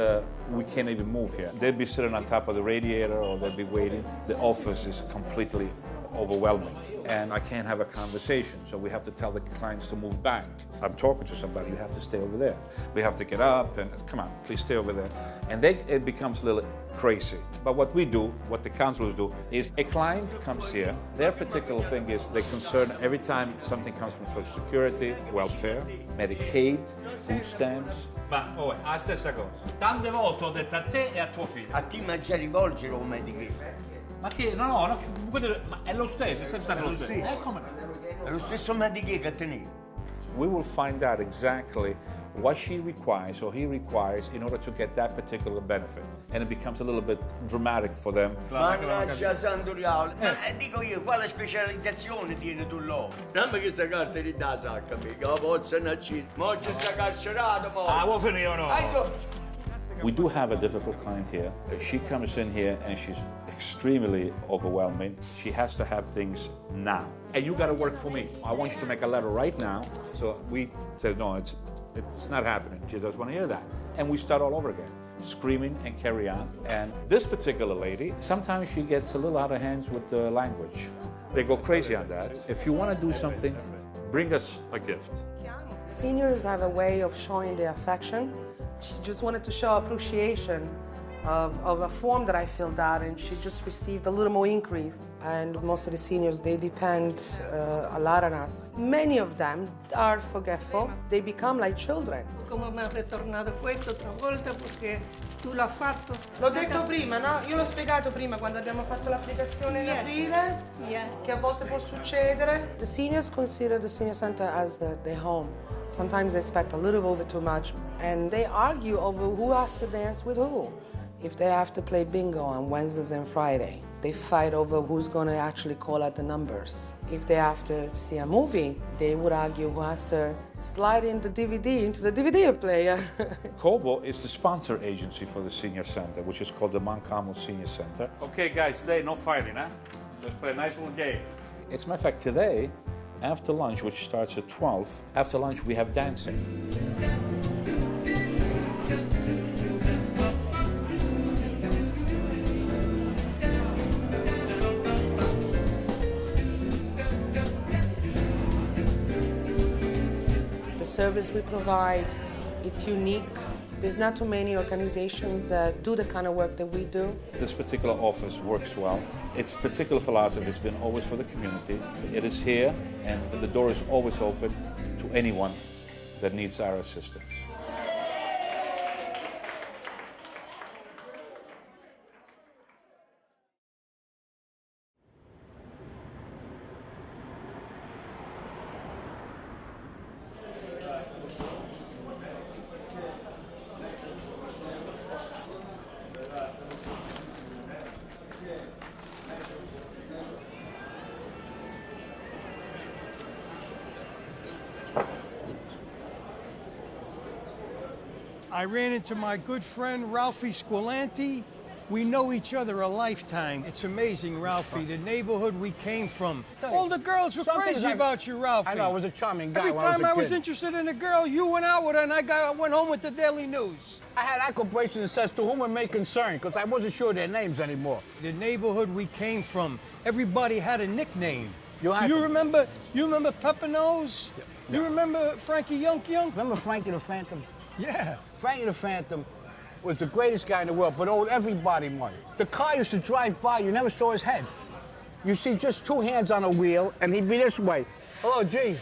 we can't even move here. They'll be sitting on top of the radiator or they'll be waiting. The office is completely overwhelming. And I can't have a conversation, so we have to tell the clients to move back. I'm talking to somebody, you have to stay over there. We have to get up and, come on, please stay over there. And then it becomes a little crazy. But what we do, what the counselors do, is a client comes here, their particular thing is they're concerned every time something comes from Social Security, welfare, Medicaid, food stamps. Ma, oh, la stessa cosa. Tante volte ho detto a te e a tuo figlio. A chi mai già rivolgere un Medicaid? Ma che? No, ma è lo stesso, è sempre stato lo stesso. Come? È lo stesso Medicaid che tenevi. We will find out exactly what she requires or he requires in order to get that particular benefit. And it becomes a little bit dramatic for them. Mannaggia Santo Diavolo. Dico io, quale specializzazione tieni tu là? Dammi questa carta di da sacca, mica, pozza na ci. Mo c'è sta carcerata, mo. Ah, vuoi finire o no? We do have a difficult client here. She comes in here and she's extremely overwhelming. She has to have things now. And you gotta work for me. I want you to make a letter right now. So we said, no, it's not happening. She doesn't want to hear that. And we start all over again, screaming and carry on. And this particular lady, sometimes she gets a little out of hands with the language. They go crazy on that. If you want to do something, bring us a gift. Seniors have a way of showing their affection. She just wanted to show appreciation of a form that I filled out, and she just received a little more increase. And most of the seniors, they depend a lot on us. Many of them are forgetful. They become like children. Come mi ha ritornato questo tra volta perché tu l'hai fatto? L'ho detto prima, no? Io l'ho spiegato prima quando abbiamo fatto l'applicazione in aprile, che a volte può succedere. The seniors consider the senior center as their home. Sometimes they expect a little over too much, and they argue over who has to dance with who. If they have to play bingo on Wednesdays and Friday, they fight over who's going to actually call out the numbers. If they have to see a movie, they would argue who has to slide in the DVD into the DVD player. COBO is the sponsor agency for the senior center, which is called the Mount Carmel Senior Center. Okay, guys, today no fighting, huh? Let's play a nice little game. As a matter of fact, today, after lunch, which starts at 12, after lunch we have dancing. The service we provide, it's unique. There's not too many organizations that do the kind of work that we do. This particular office works well. Its particular philosophy has been always for the community. It is here, and the door is always open to anyone that needs our assistance. I ran into my good friend Ralphie Squilanti. We know each other a lifetime. It's amazing, Ralphie, the neighborhood we came from. All the girls were crazy about you, Ralphie. I know, I was a charming guy Every when I was time a I was kid. interested in a girl, you went out with her and I went home with the Daily News. I had ankle bracelet that says, to whom it may concern, because I wasn't sure their names anymore. The neighborhood we came from, everybody had a nickname. You remember Pepper Nose? Yeah. You remember Frankie Yunk? Remember Frankie the Phantom? Yeah. Frankie the Phantom was the greatest guy in the world, but owed everybody money. The car used to drive by, you never saw his head. You see just two hands on a wheel, and he'd be this way. Hello, Gene.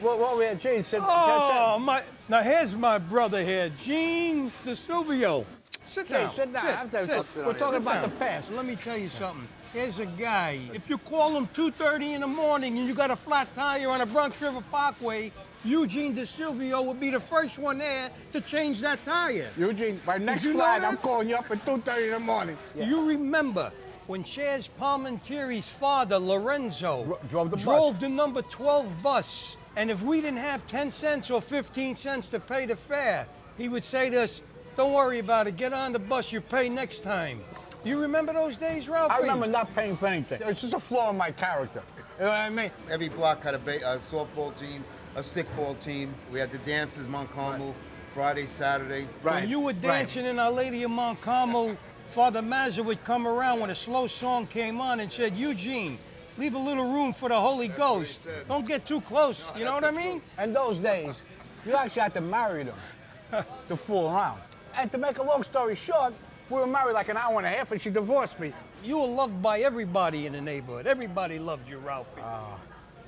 What we had, Gene said. Now here's my brother here, Gene DeSilvio. Sit down. Sit down. We're talking about the past. Let me tell you something. Here's a guy. If you call him 2:30 in the morning and you got a flat tire on a Bronx River Parkway, Eugene DeSilvio would be the first one there to change that tire. Eugene, my next flight, I'm calling you up at 2:30 in the morning. Yeah. You remember when Chaz Palminteri's father, Lorenzo, drove the number 12 bus, and if we didn't have 10 cents or 15 cents to pay the fare, he would say to us, "Don't worry about it, get on the bus, you pay next time." You remember those days, Ralphie? I remember not paying for anything. It's just a flaw in my character. You know what I mean? Every block had a softball team, a stickball team. We had the dances, Mount Carmel, Friday, Saturday. When you were dancing in Our Lady of Mount Carmel, Father Mazza would come around when a slow song came on and said, "Eugene, leave a little room for the Holy Ghost. Don't get too close." You know what I mean? In those days, you actually had to marry them to fool around. And to make a long story short, we were married like an hour and a half and she divorced me. You were loved by everybody in the neighborhood. Everybody loved you, Ralphie.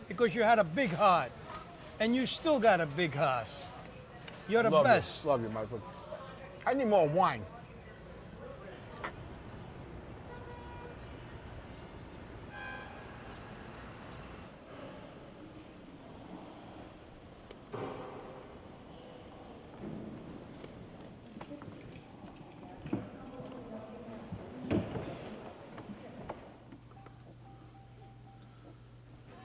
Because you had a big heart. And you still got a big heart. You're the best. Love you, my friend. I need more wine.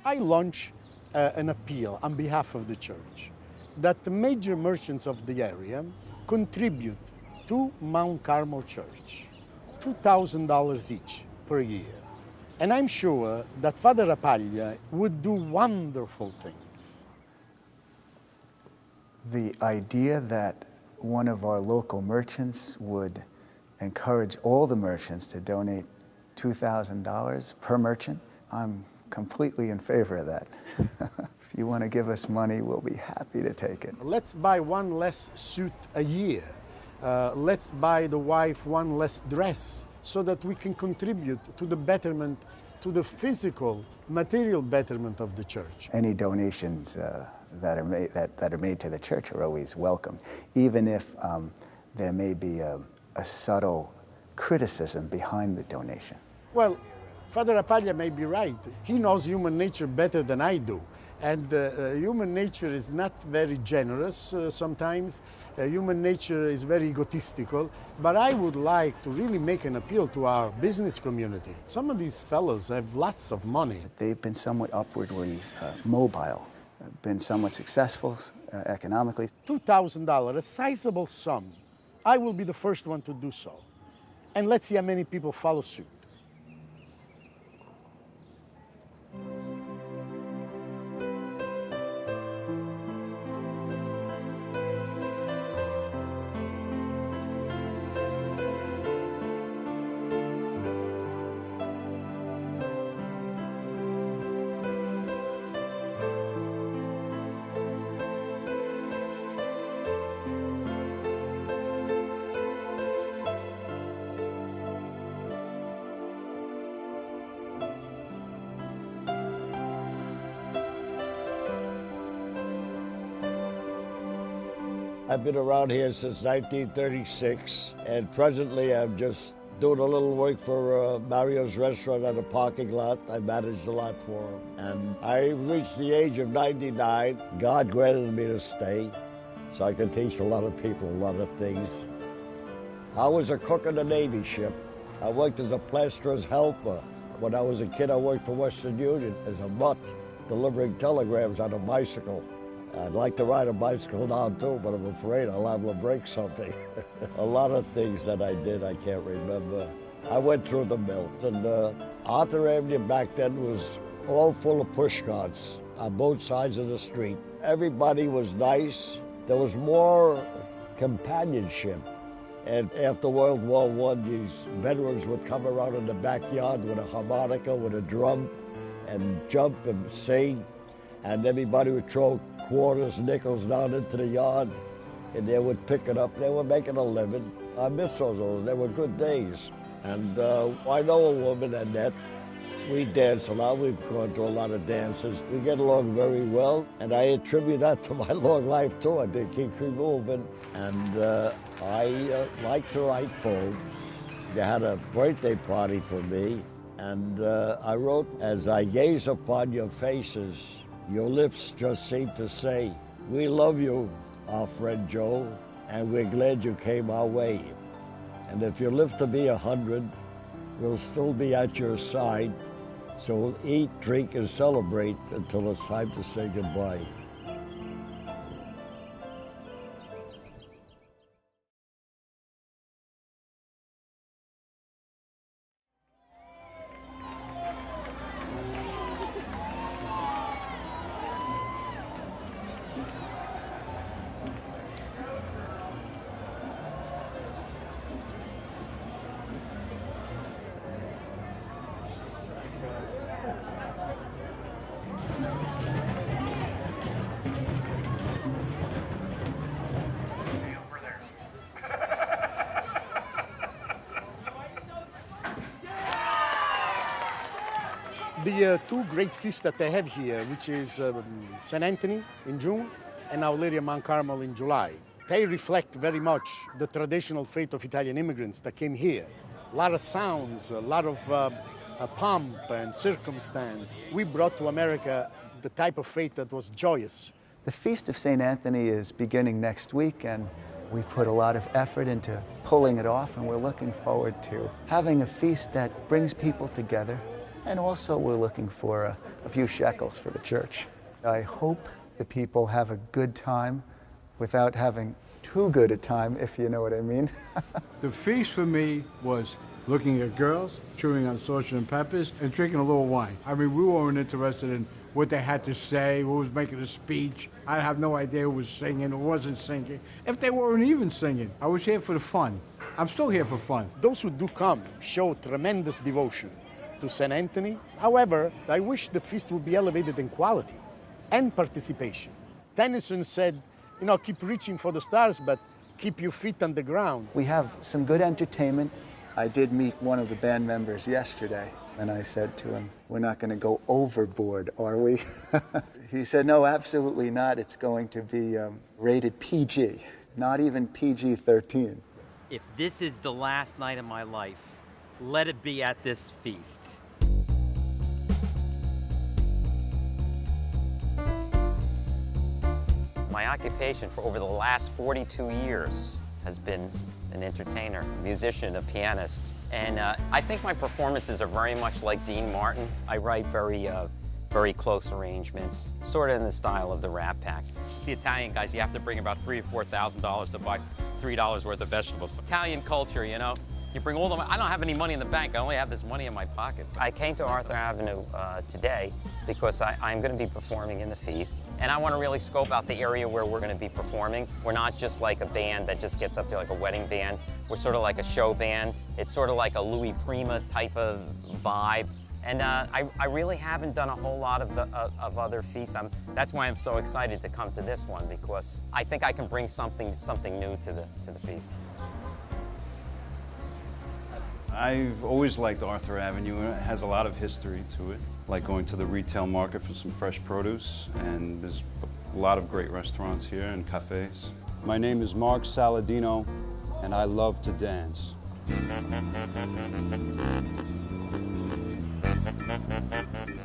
I launch an appeal on behalf of the church that the major merchants of the area contribute to Mount Carmel Church $2,000 each per year. And I'm sure that Father Rapaglia would do wonderful things. The idea that one of our local merchants would encourage all the merchants to donate $2,000 per merchant, I'm completely in favor of that. If you want to give us money, we'll be happy to take it. Let's buy one less suit a year. Let's buy the wife one less dress so that we can contribute to the betterment, to the physical, material betterment of the church. Any donations that are made to the church are always welcome, even if there may be a subtle criticism behind the donation. Well, Father Rapaglia may be right. He knows human nature better than I do. And human nature is not very generous sometimes. Human nature is very egotistical. But I would like to really make an appeal to our business community. Some of these fellows have lots of money. They've been somewhat upwardly mobile, been somewhat successful economically. $2,000, a sizable sum. I will be the first one to do so. And let's see how many people follow suit. I've been around here since 1936, and presently I'm just doing a little work for Mario's restaurant on a parking lot. I manage the lot for him. And I reached the age of 99. God granted me to stay, so I can teach a lot of people a lot of things. I was a cook on a Navy ship. I worked as a plasterer's helper. When I was a kid, I worked for Western Union as a mutt, delivering telegrams on a bicycle. I'd like to ride a bicycle now too, but I'm afraid I'll have to break something. A lot of things that I did, I can't remember. I went through the mill, and Arthur Avenue back then was all full of push carts on both sides of the street. Everybody was nice. There was more companionship. And after World War I, these veterans would come around in the backyard with a harmonica, with a drum, and jump and sing. And everybody would throw quarters, nickels down into the yard, and they would pick it up. They were making a living. I miss those. They were good days. And I know a woman, Annette. We dance a lot. We've gone to a lot of dances. We get along very well, and I attribute that to my long life, too. I think it keeps me moving. And I like to write poems. They had a birthday party for me, and I wrote, "As I gaze upon your faces, your lips just seem to say, we love you, our friend Joe, and we're glad you came our way. And if you live to be 100, we'll still be at your side. So we'll eat, drink, and celebrate until it's time to say goodbye." The two great feasts that they have here, which is St. Anthony in June and Our Lady of Mount Carmel in July, they reflect very much the traditional faith of Italian immigrants that came here. A lot of sounds, a lot of pomp and circumstance. We brought to America the type of faith that was joyous. The Feast of St. Anthony is beginning next week, and we've put a lot of effort into pulling it off, and we're looking forward to having a feast that brings people together. And also we're looking for a few shekels for the church. I hope the people have a good time without having too good a time, if you know what I mean. The feast for me was looking at girls, chewing on sausage and peppers, and drinking a little wine. I mean, we weren't interested in what they had to say, who was making a speech. I have no idea who was singing, who wasn't singing. If they weren't even singing, I was here for the fun. I'm still here for fun. Those who do come show tremendous devotion to St. Anthony. However, I wish the feast would be elevated in quality and participation. Tennyson said, you know, keep reaching for the stars, but keep your feet on the ground. We have some good entertainment. I did meet one of the band members yesterday, and I said to him, we're not going to go overboard, are we? He said, no, absolutely not. It's going to be rated PG, not even PG-13. If this is the last night of my life, let it be at this feast. My occupation for over the last 42 years has been an entertainer, a musician, a pianist. And I think my performances are very much like Dean Martin. I write very close arrangements, sort of in the style of the Rat Pack. The Italian guys, you have to bring about $3,000 or $4,000 to buy $3 worth of vegetables. Italian culture, you know? You bring all the money. I don't have any money in the bank. I only have this money in my pocket. I came to Arthur Avenue today because I'm going to be performing in the feast, and I want to really scope out the area where we're going to be performing. We're not just like a band that just gets up to like a wedding band. We're sort of like a show band. It's sort of like a Louis Prima type of vibe. And I really haven't done a whole lot of other feasts. That's why I'm so excited to come to this one, because I think I can bring something new to the feast. I've always liked Arthur Avenue. It has a lot of history to it, like going to the retail market for some fresh produce, and there's a lot of great restaurants here and cafes. My name is Mark Saladino, and I love to dance.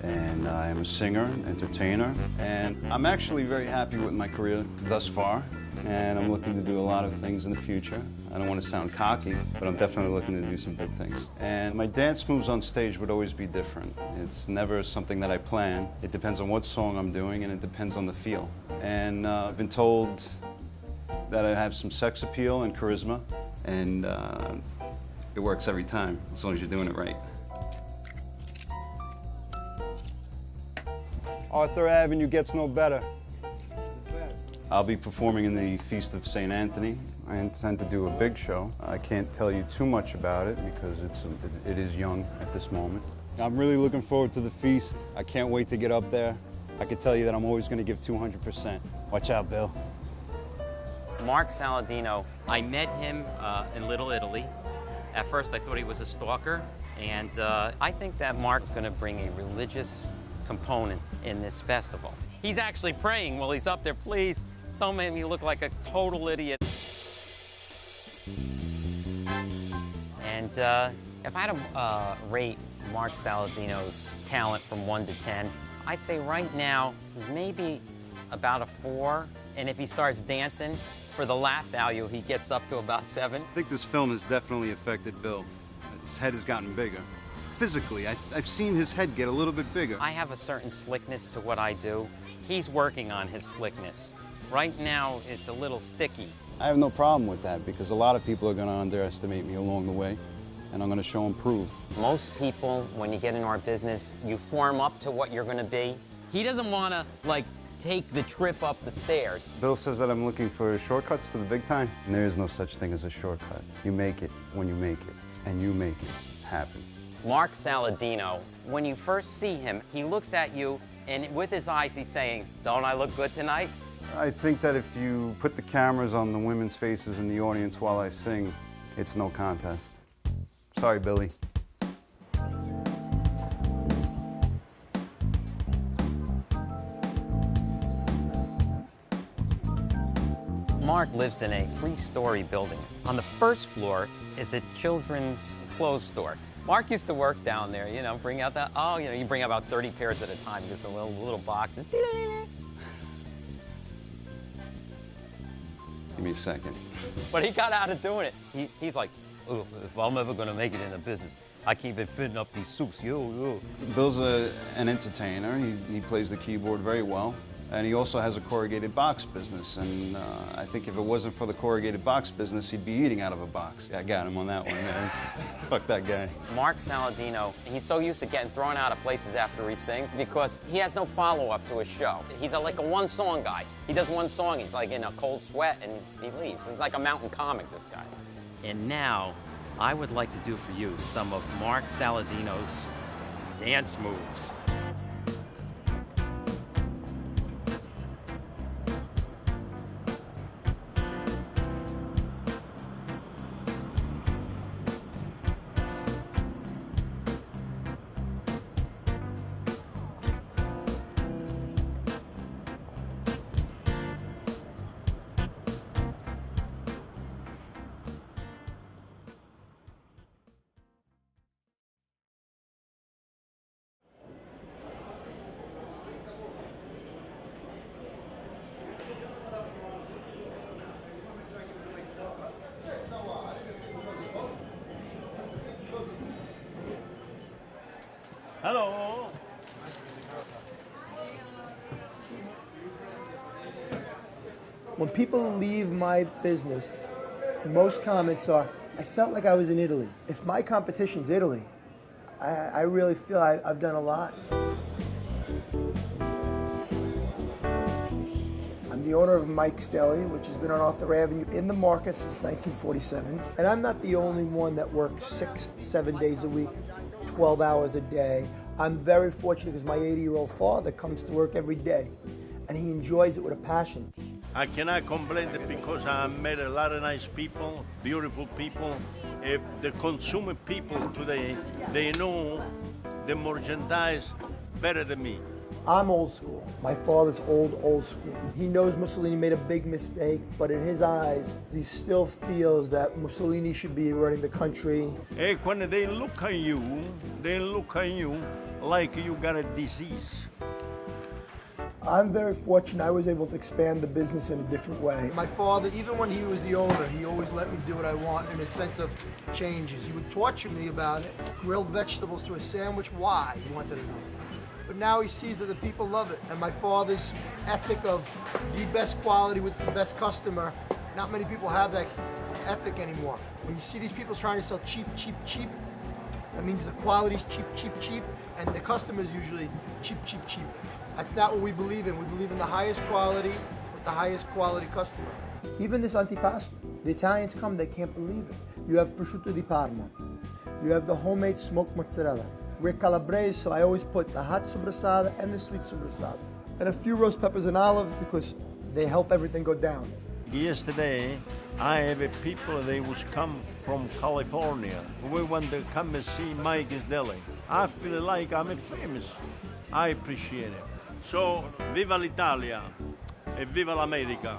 And I am a singer, entertainer, and I'm actually very happy with my career thus far. and I'm looking to do a lot of things in the future. I don't want to sound cocky, but I'm definitely looking to do some big things. And my dance moves on stage would always be different. It's never something that I plan. It depends on what song I'm doing, and it depends on the feel. And I've been told that I have some sex appeal and charisma, and it works every time, as long as you're doing it right. Arthur Avenue gets no better. I'll be performing in the Feast of St. Anthony. I intend to do a big show. I can't tell you too much about it because it is young at this moment. I'm really looking forward to the feast. I can't wait to get up there. I can tell you that I'm always going to give 200%. Watch out, Bill. Mark Saladino, I met him in Little Italy. At first I thought he was a stalker, and I think that Mark's going to bring a religious component in this festival. He's actually praying while he's up there, please don't make me look like a total idiot. And if I had to rate Mark Saladino's talent from 1 to 10, I'd say right now he's maybe about a 4, and if he starts dancing, for the laugh value, he gets up to about 7. I think this film has definitely affected Bill. His head has gotten bigger. Physically, I've seen his head get a little bit bigger. I have a certain slickness to what I do. He's working on his slickness. Right now, it's a little sticky. I have no problem with that because a lot of people are going to underestimate me along the way, and I'm going to show them proof. Most people, when you get in our business, you form up to what you're going to be. He doesn't want to, like, take the trip up the stairs. Bill says that I'm looking for shortcuts to the big time, and there is no such thing as a shortcut. You make it when you make it, and you make it happen. Mark Saladino, when you first see him, he looks at you, and with his eyes, he's saying, don't I look good tonight? I think that if you put the cameras on the women's faces in the audience while I sing, it's no contest. Sorry, Billy. Mark lives in a 3-story building. On the first floor is a children's clothes store. Mark used to work down there, you know, bring out that, you bring out about 30 pairs at a time, just the little boxes. Give me a second. But he got out of doing it. He's like, oh, if I'm ever gonna make it in the business, I keep it fitting up these suits, yo. Bill's an entertainer. He plays the keyboard very well. And he also has a corrugated box business, and I think if it wasn't for the corrugated box business, he'd be eating out of a box. I got him on that one, man. Fuck that guy. Mark Saladino, he's so used to getting thrown out of places after he sings because he has no follow-up to his show. He's like a one-song guy. He does one song, he's like in a cold sweat, and he leaves. He's like a mountain comic, this guy. And now, I would like to do for you some of Mark Saladino's dance moves. Hello. When people leave my business, most comments are, I felt like I was in Italy. If my competition's Italy, I really feel I've done a lot. I'm the owner of Mike's Deli, which has been on Arthur Avenue in the market since 1947. And I'm not the only one that works 6-7 days a week, 12 hours a day. I'm very fortunate because my 80-year-old father comes to work every day, and he enjoys it with a passion. I cannot complain because I met a lot of nice people, beautiful people. If the consumer people today, they know the merchandise better than me. I'm old school. My father's old school. He knows Mussolini made a big mistake, but in his eyes, he still feels that Mussolini should be running the country. And when they look at you like you got a disease. I'm very fortunate I was able to expand the business in a different way. My father, even when he was the owner, he always let me do what I want in a sense of changes. He would torture me about it. Grilled vegetables to a sandwich, why? He wanted to know. But now he sees that the people love it. And my father's ethic of the best quality with the best customer, not many people have that ethic anymore. When you see these people trying to sell cheap, cheap, cheap, that means the quality's cheap, cheap, cheap, and the customer's usually cheap, cheap, cheap. That's not what we believe in. We believe in the highest quality with the highest quality customer. Even this antipasto, the Italians come, they can't believe it. You have prosciutto di Parma. You have the homemade smoked mozzarella. We're Calabrese, so I always put the hot sopressata and the sweet sopressata. And a few roast peppers and olives because they help everything go down. Yesterday, I have a people, they was come from California. We want to come and see Mike's Deli. I feel like I'm famous. I appreciate it. So, viva l'Italia e viva l'America.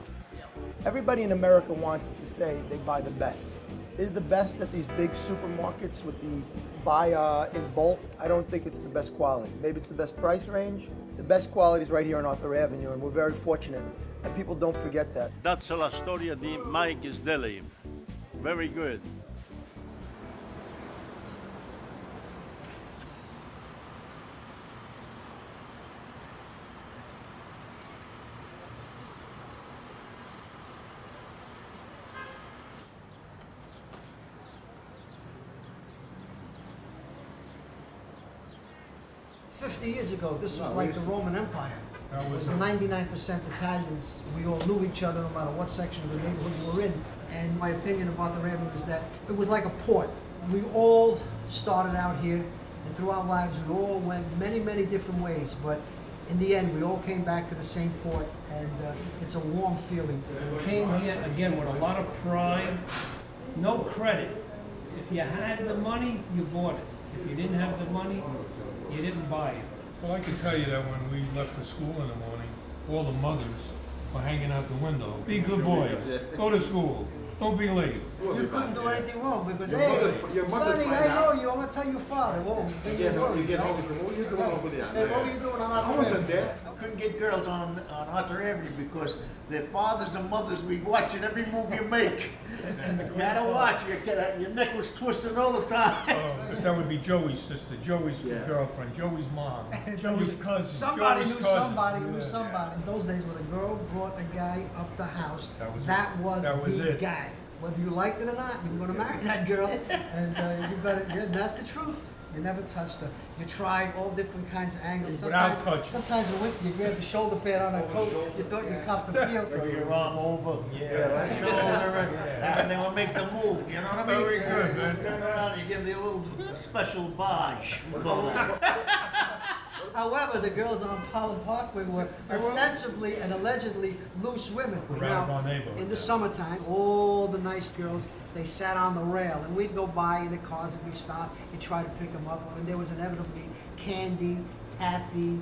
Everybody in America wants to say they buy the best. Is the best at these big supermarkets with the buy in bulk? I don't think it's the best quality. Maybe it's the best price range. The best quality is right here on Arthur Avenue, and we're very fortunate. And people don't forget that. That's la storia di Mike's Deli. Very good. Years ago, this was like the Roman Empire. It was 99% Italians. We all knew each other no matter what section of the neighborhood you were in. And my opinion of Arthur Avenue is that it was like a port. We all started out here, and through our lives we all went many, many different ways. But in the end, we all came back to the same port, and it's a warm feeling. We came here, again, with a lot of pride, no credit. If you had the money, you bought it. If you didn't have the money, you didn't buy it. Well, I can tell you that when we left for school in the morning, all the mothers were hanging out the window. Be good boys. Go to school. Don't be late. You couldn't do anything wrong because, hey, Sonny, I know you. I'm going to tell your father. Whoa, You get home and say, what were you doing over there? Hey, what were you doing on Arthur Avenue? I wasn't there. I couldn't get girls on Arthur Avenue because their fathers and mothers be watching every move you make. You had to watch. Your neck was twisted all the time. Because that would be Joey's sister, Joey's girlfriend, Joey's mom, Joey's cousin. Somebody Joey's knew cousin. somebody who knew somebody. In those days, when a girl brought a guy up the house, that was the guy. Whether you liked it or not, you were going to marry that girl, and you better. Yeah, that's the truth. You never touched her. You tried all different kinds of angles. Without touching. Sometimes in winter, you grabbed the shoulder pad on her coat. You thought you copped the feel. Bring your arm over. Right shoulder, and then we'll make the move. You know what I mean? Very good, man. Turn around, you give the little special barge. We call that. However, the girls on Pollen Parkway were ostensibly and allegedly loose women. Around our neighborhood. In the summertime, all the nice girls, they sat on the rail, and we'd go by in the cars and we'd stop and try to pick them up. And there was inevitably Candy, Taffy,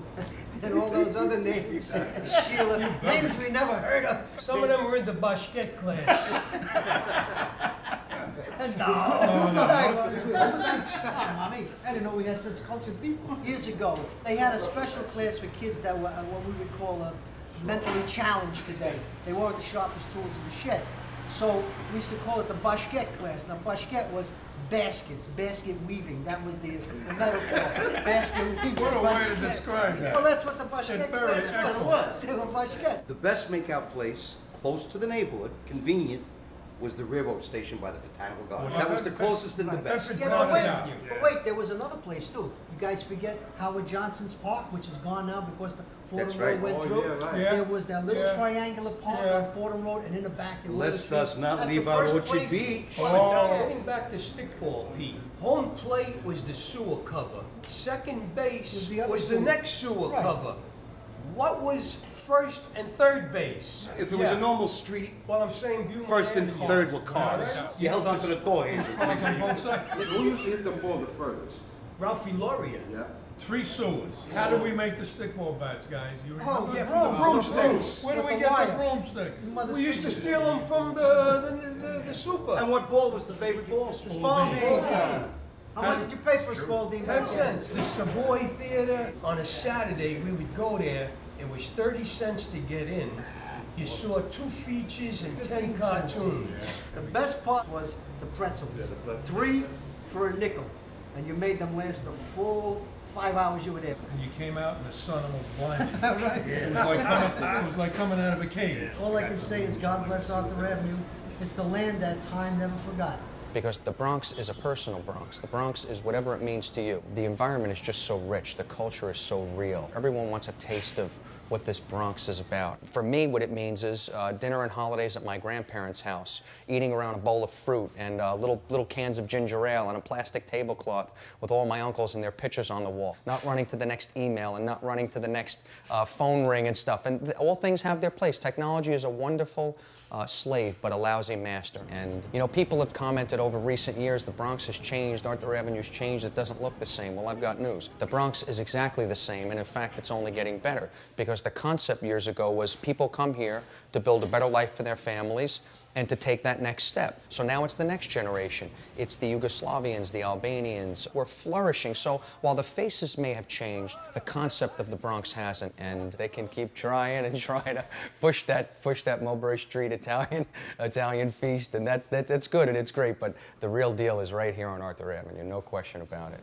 and all those other names. Sheila, names we never heard of. Some of them were in the Bashket class. No. Mommy, I didn't know we had such cultured people. Years ago, they had a special class for kids that were what we would call mentally challenged today. They weren't the sharpest tools in the shed. So we used to call it the bashket class. Now, bashket was baskets, basket weaving. That was the metaphor. Basket weaving. What a way to describe that. Well, that's what the bashket class was. They were bashkets. The best makeout place, close to the neighborhood, convenient, was the railroad station by the Botanical Garden. That was the closest and the best. Yeah, but wait, there was another place too. You guys forget Howard Johnson's Park, which is gone now because the Fordham Road went through. There was that little triangular park on Fordham Road, and in the back there was. Let's us not leave out Orchard Beach. Getting back to stickball, Pete. Home plate was the sewer cover. Second base was the next sewer cover. What was first and third base? If it was a normal street, well, I'm saying first and third were cars. You held onto the door handle. Who used to hit the ball the furthest? Ralphie Laurier. Yeah. 3 sewers. How do we make the stickball bats, guys? You Oh, remember? yeah, broomsticks. Where do we get the broomsticks? We used to steal them from the super. And what ball was the favorite ball? Spalding. How much did you pay for a Spalding? 10 cents. The Savoy Theater, on a Saturday, we would go there It was 30 cents to get in. You saw 2 features and 10 cartoons. The best part was the pretzels. 3 for a nickel. And you made them last the full 5 hours you were there. And you came out and the sun almost blinded you. Right. It was like coming out of a cave. All I can say is God bless Arthur Avenue. It's the land that time never forgot. Because the Bronx is a personal Bronx. The Bronx is whatever it means to you. The environment is just so rich. The culture is so real. Everyone wants a taste of what this Bronx is about. For me, what it means is dinner and holidays at my grandparents' house, eating around a bowl of fruit and little cans of ginger ale and a plastic tablecloth with all my uncles and their pictures on the wall. Not running to the next email and not running to the next phone ring and stuff. And all things have their place. Technology is a wonderful slave, but a lousy master. And, you know, people have commented over recent years, the Bronx has changed, Arthur Avenue's changed, it doesn't look the same. Well, I've got news. The Bronx is exactly the same, and in fact, it's only getting better, because the concept years ago was people come here to build a better life for their families and to take that next step. So now it's the next generation. It's the Yugoslavians, the Albanians. We're flourishing. So while the faces may have changed, the concept of the Bronx hasn't, and they can keep trying and try to push that Mulberry Street Italian feast, and that's good and it's great, but the real deal is right here on Arthur Avenue, no question about it.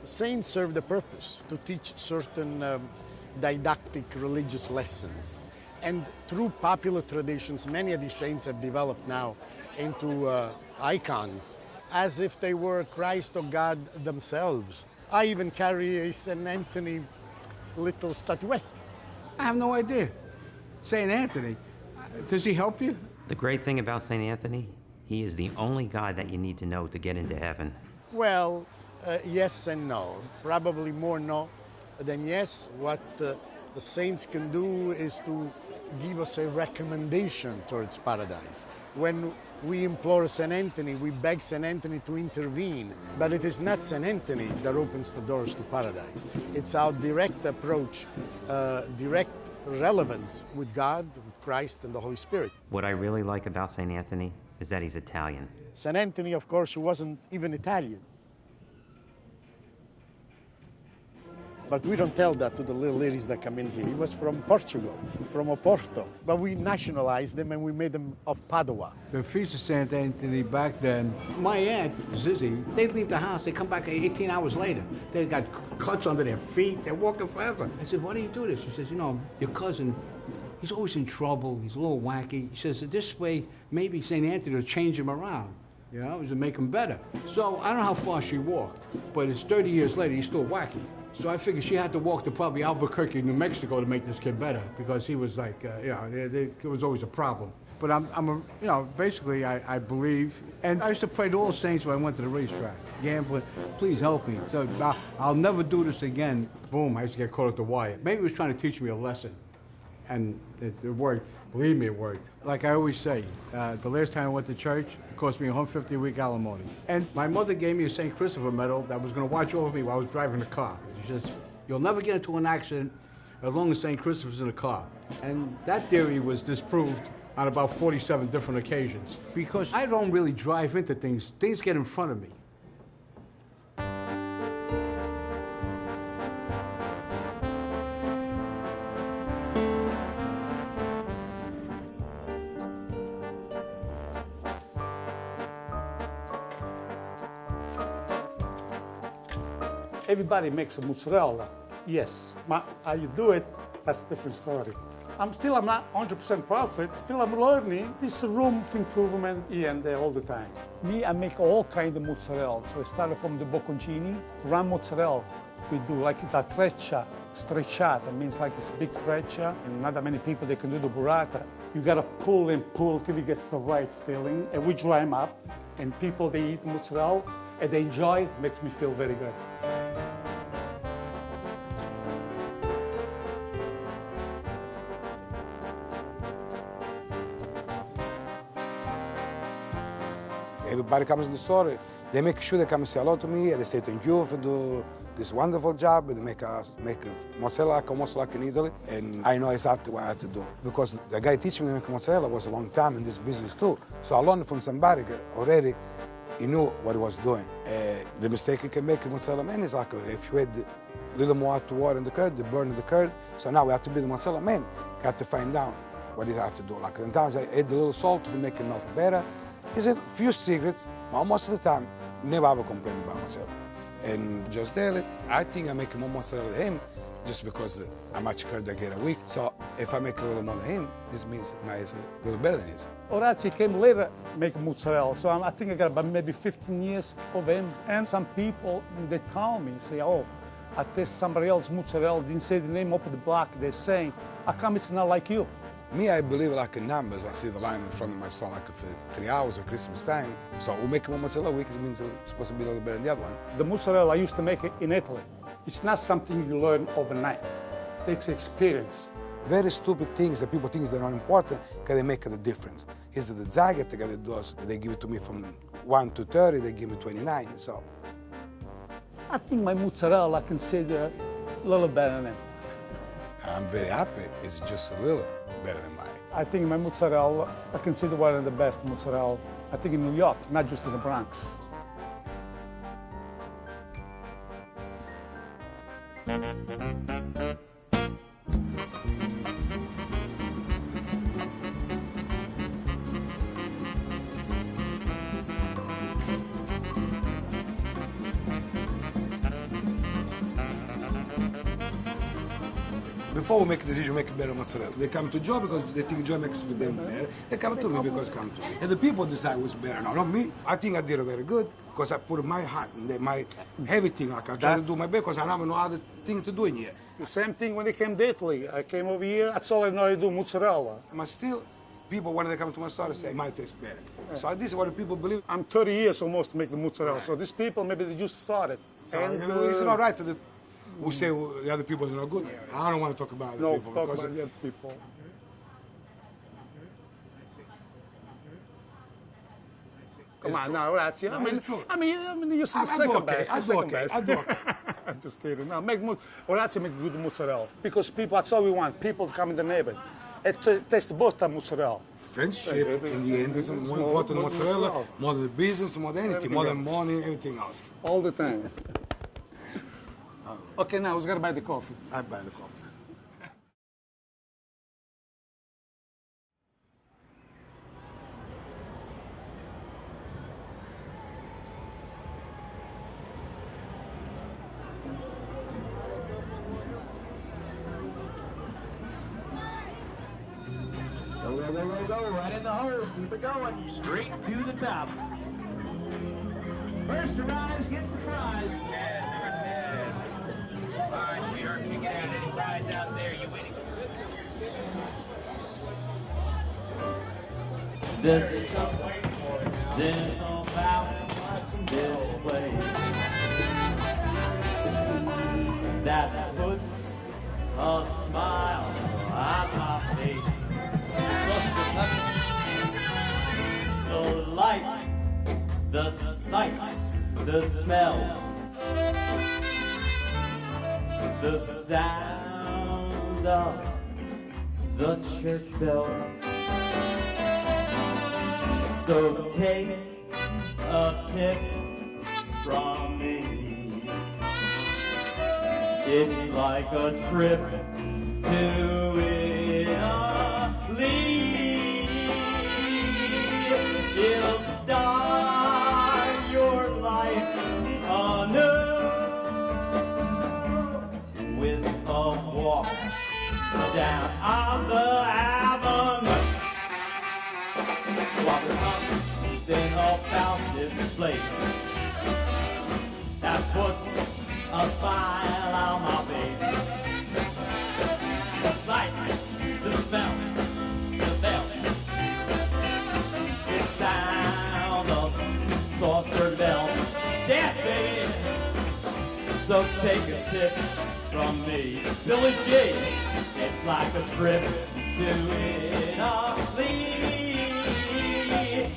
Saints serve the purpose to teach certain didactic religious lessons. And through popular traditions, many of these saints have developed now into icons, as if they were Christ or God themselves. I even carry a St. Anthony little statuette. I have no idea. St. Anthony, does he help you? The great thing about St. Anthony, he is the only guy that you need to know to get into heaven. Well, yes and no. Probably more no than yes. What the saints can do is to give us a recommendation towards paradise. When we implore St. Anthony, we beg St. Anthony to intervene, but it is not St. Anthony that opens the doors to paradise. It's our direct approach, direct relevance with God, with Christ, and the Holy Spirit. What I really like about St. Anthony is that he's Italian. St. Anthony, of course, who wasn't even Italian. But we don't tell that to the little ladies that come in here. He was from Portugal, from Oporto. But we nationalized them and we made them of Padua. The Feast of St. Anthony back then, my aunt, Zizzy, they'd leave the house, they'd come back 18 hours later. They got cuts under their feet, they're walking forever. I said, why do you do this? She says, you know, your cousin, he's always in trouble, he's a little wacky. He says, this way, maybe St. Anthony will change him around. You know, to make him better. So I don't know how far she walked, but it's 30 years later, he's still wacky. So I figured she had to walk to probably Albuquerque, New Mexico to make this kid better, because he was like, you know, it was always a problem. But you know, basically I believe, and I used to pray to all saints when I went to the racetrack. Gambling, please help me. So I'll never do this again. Boom, I used to get caught at the wire. Maybe he was trying to teach me a lesson. And it worked. Believe me, it worked. Like I always say, the last time I went to church, it cost me $150 a week alimony. And my mother gave me a St. Christopher medal that was going to watch over me while I was driving the car. She says, you'll never get into an accident as long as St. Christopher's in the car. And that theory was disproved on about 47 different occasions. Because I don't really drive into things. Things get in front of me. Everybody makes a mozzarella, yes. But how you do it, that's a different story. I'm not 100% perfect, still I'm learning. There's room for improvement here and there all the time. Me, I make all kinds of mozzarella. So I started from the bocconcini, round mozzarella. We do like the treccia, strecciata. It means like it's a big treccia, and not that many people they can do the burrata. You gotta pull and pull till it gets the right feeling, and we dry them up. And people, they eat mozzarella, and they enjoy it. Makes me feel very good. Everybody comes in the store, they make sure they come and say hello to me, and they say thank you for this wonderful job. They make mozzarella almost like in Italy, and I know exactly what I have to do. Because the guy teaching me to make mozzarella was a long time in this business too. So I learned from somebody that already he knew what he was doing. The mistake you can make in mozzarella man is like if you add a little more hot water in the curd, you burn the curd. So now we have to be the mozzarella man. Got to find out what he has to do. Like sometimes I add a little salt to make it melt better. There's a few secrets, but most of the time, never have a complaint about mozzarella. And just daily, I think I make more mozzarella than him just because how much curd I get a week. So if I make a little more than him, this means mine is a little better than his. Orazio came later making mozzarella, so I think I got about maybe 15 years of him. And some people, they tell me, say, oh, I taste somebody else's mozzarella, didn't say the name up on the block. They're saying, how come it's not like you? Me, I believe like in numbers. I see the line in front of my store like for 3 hours at Christmas time. So we make one mozzarella a week, it means it's supposed to be a little better than the other one. The mozzarella I used to make it in Italy. It's not something you learn overnight. It takes experience. Very stupid things that people think they're not important, because they make the difference. Is the zagat that does, they give it to me from 1 to 30, they give me 29, so. I think my mozzarella I consider a little better than him. I'm very happy, it's just a little better than mine. I think my mozzarella, I consider one of the best mozzarella, I think in New York, not just in the Bronx. Before we make a decision, make better mozzarella. They come to Joe because they think Joe makes with them better. They come to me because come to me. And the people decide what's better. No, not me. I think I did it very good because I put my heart in my everything. Like I try to do my best because I don't have no other thing to do in here. The same thing when they came to Italy. I came over here, that's all I know how to do, mozzarella. But still, people, when they come to my store, they say, it might taste better. So this is what the people believe. I'm 30 years almost to make the mozzarella. So these people, maybe they just started. So it's not right that we say the other people are not good. I don't want to talk about other people. No, talk about the other people. Come on, now, Orazio. I mean, you're the second best. I do. I'm just kidding. No, Orazio make good mozzarella because people. That's all we want. People to come in the neighborhood and taste both the mozzarella. Friendship in the end is more important than mozzarella, more than business, more than anything, more than money, anything else. All the time. Okay, now who's gonna buy the coffee? I buy the coffee. Go, right in the hole. Keep it going. Straight to the top. First arrives gets the prize. All right, sweetheart, pick it out. Any prize out there, you winning. There's something about this place that puts a smile on my face. The light, the sights, the smells, the sound of the church bells. So take a tip from me. It's like a trip to Italy. It'll start your life anew with a walk down on the avenue. Well, there's something about this place that puts a smile on my face. So take a tip from me, Billy G. It's like a trip to Italy.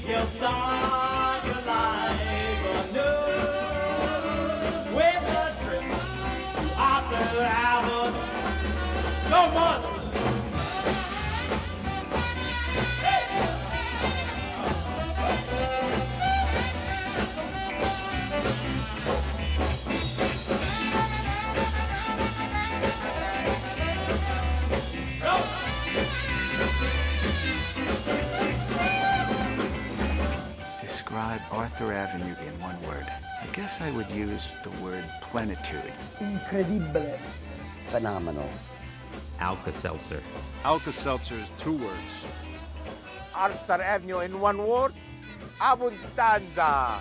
You'll start your life anew with a trip to Arthur Avenue. Go, mother! Describe Arthur Avenue in one word. I guess I would use the word plenitude. Incredibile. Phenomenal. Alka-Seltzer. Alka-Seltzer is 2 words. Arthur Avenue in one word, ABBONDANZA.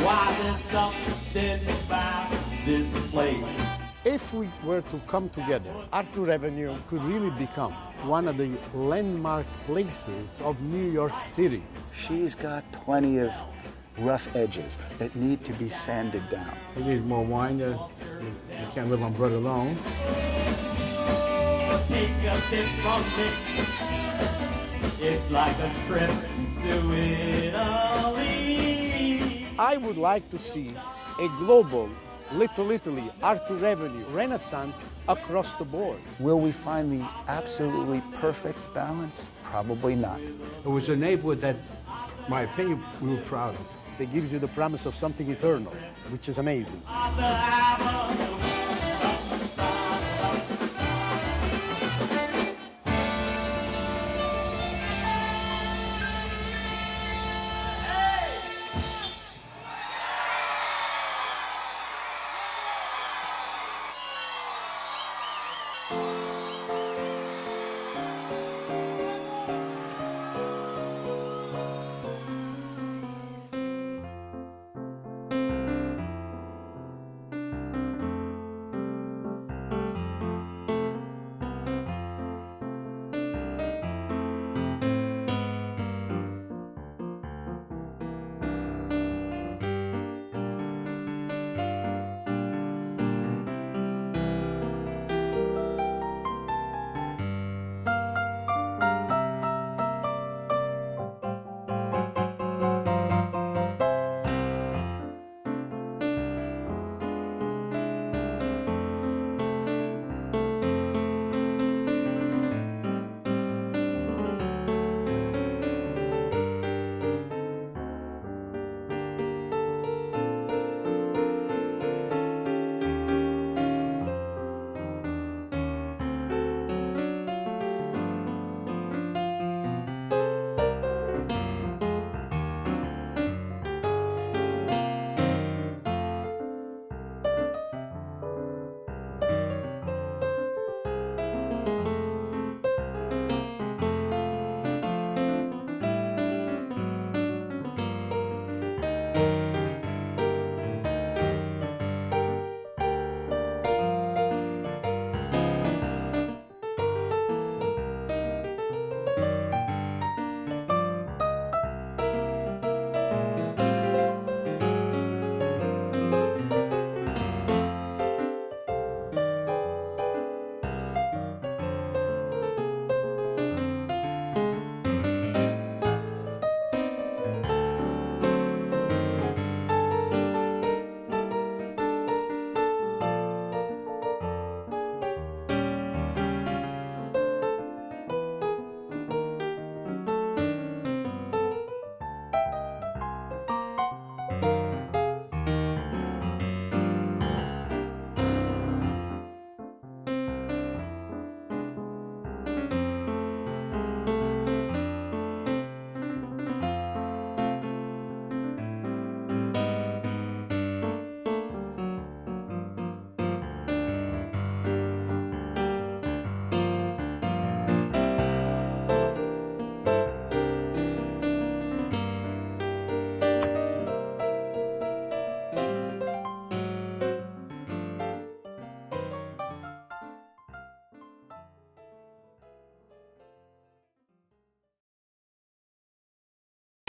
Why there's something about this place. If we were to come together, Arthur Avenue could really become one of the landmark places of New York City. She's got plenty of rough edges that need to be sanded down. You need more wine. You can't live on bread alone. Take a tip from me. It's like a trip to Italy. I would like to see a global Little Italy, Arthur Avenue, Renaissance across the board. Will we find the absolutely perfect balance? Probably not. It was a neighborhood that, in my opinion, we were proud of. It gives you the promise of something eternal, which is amazing. Arthur Avenue.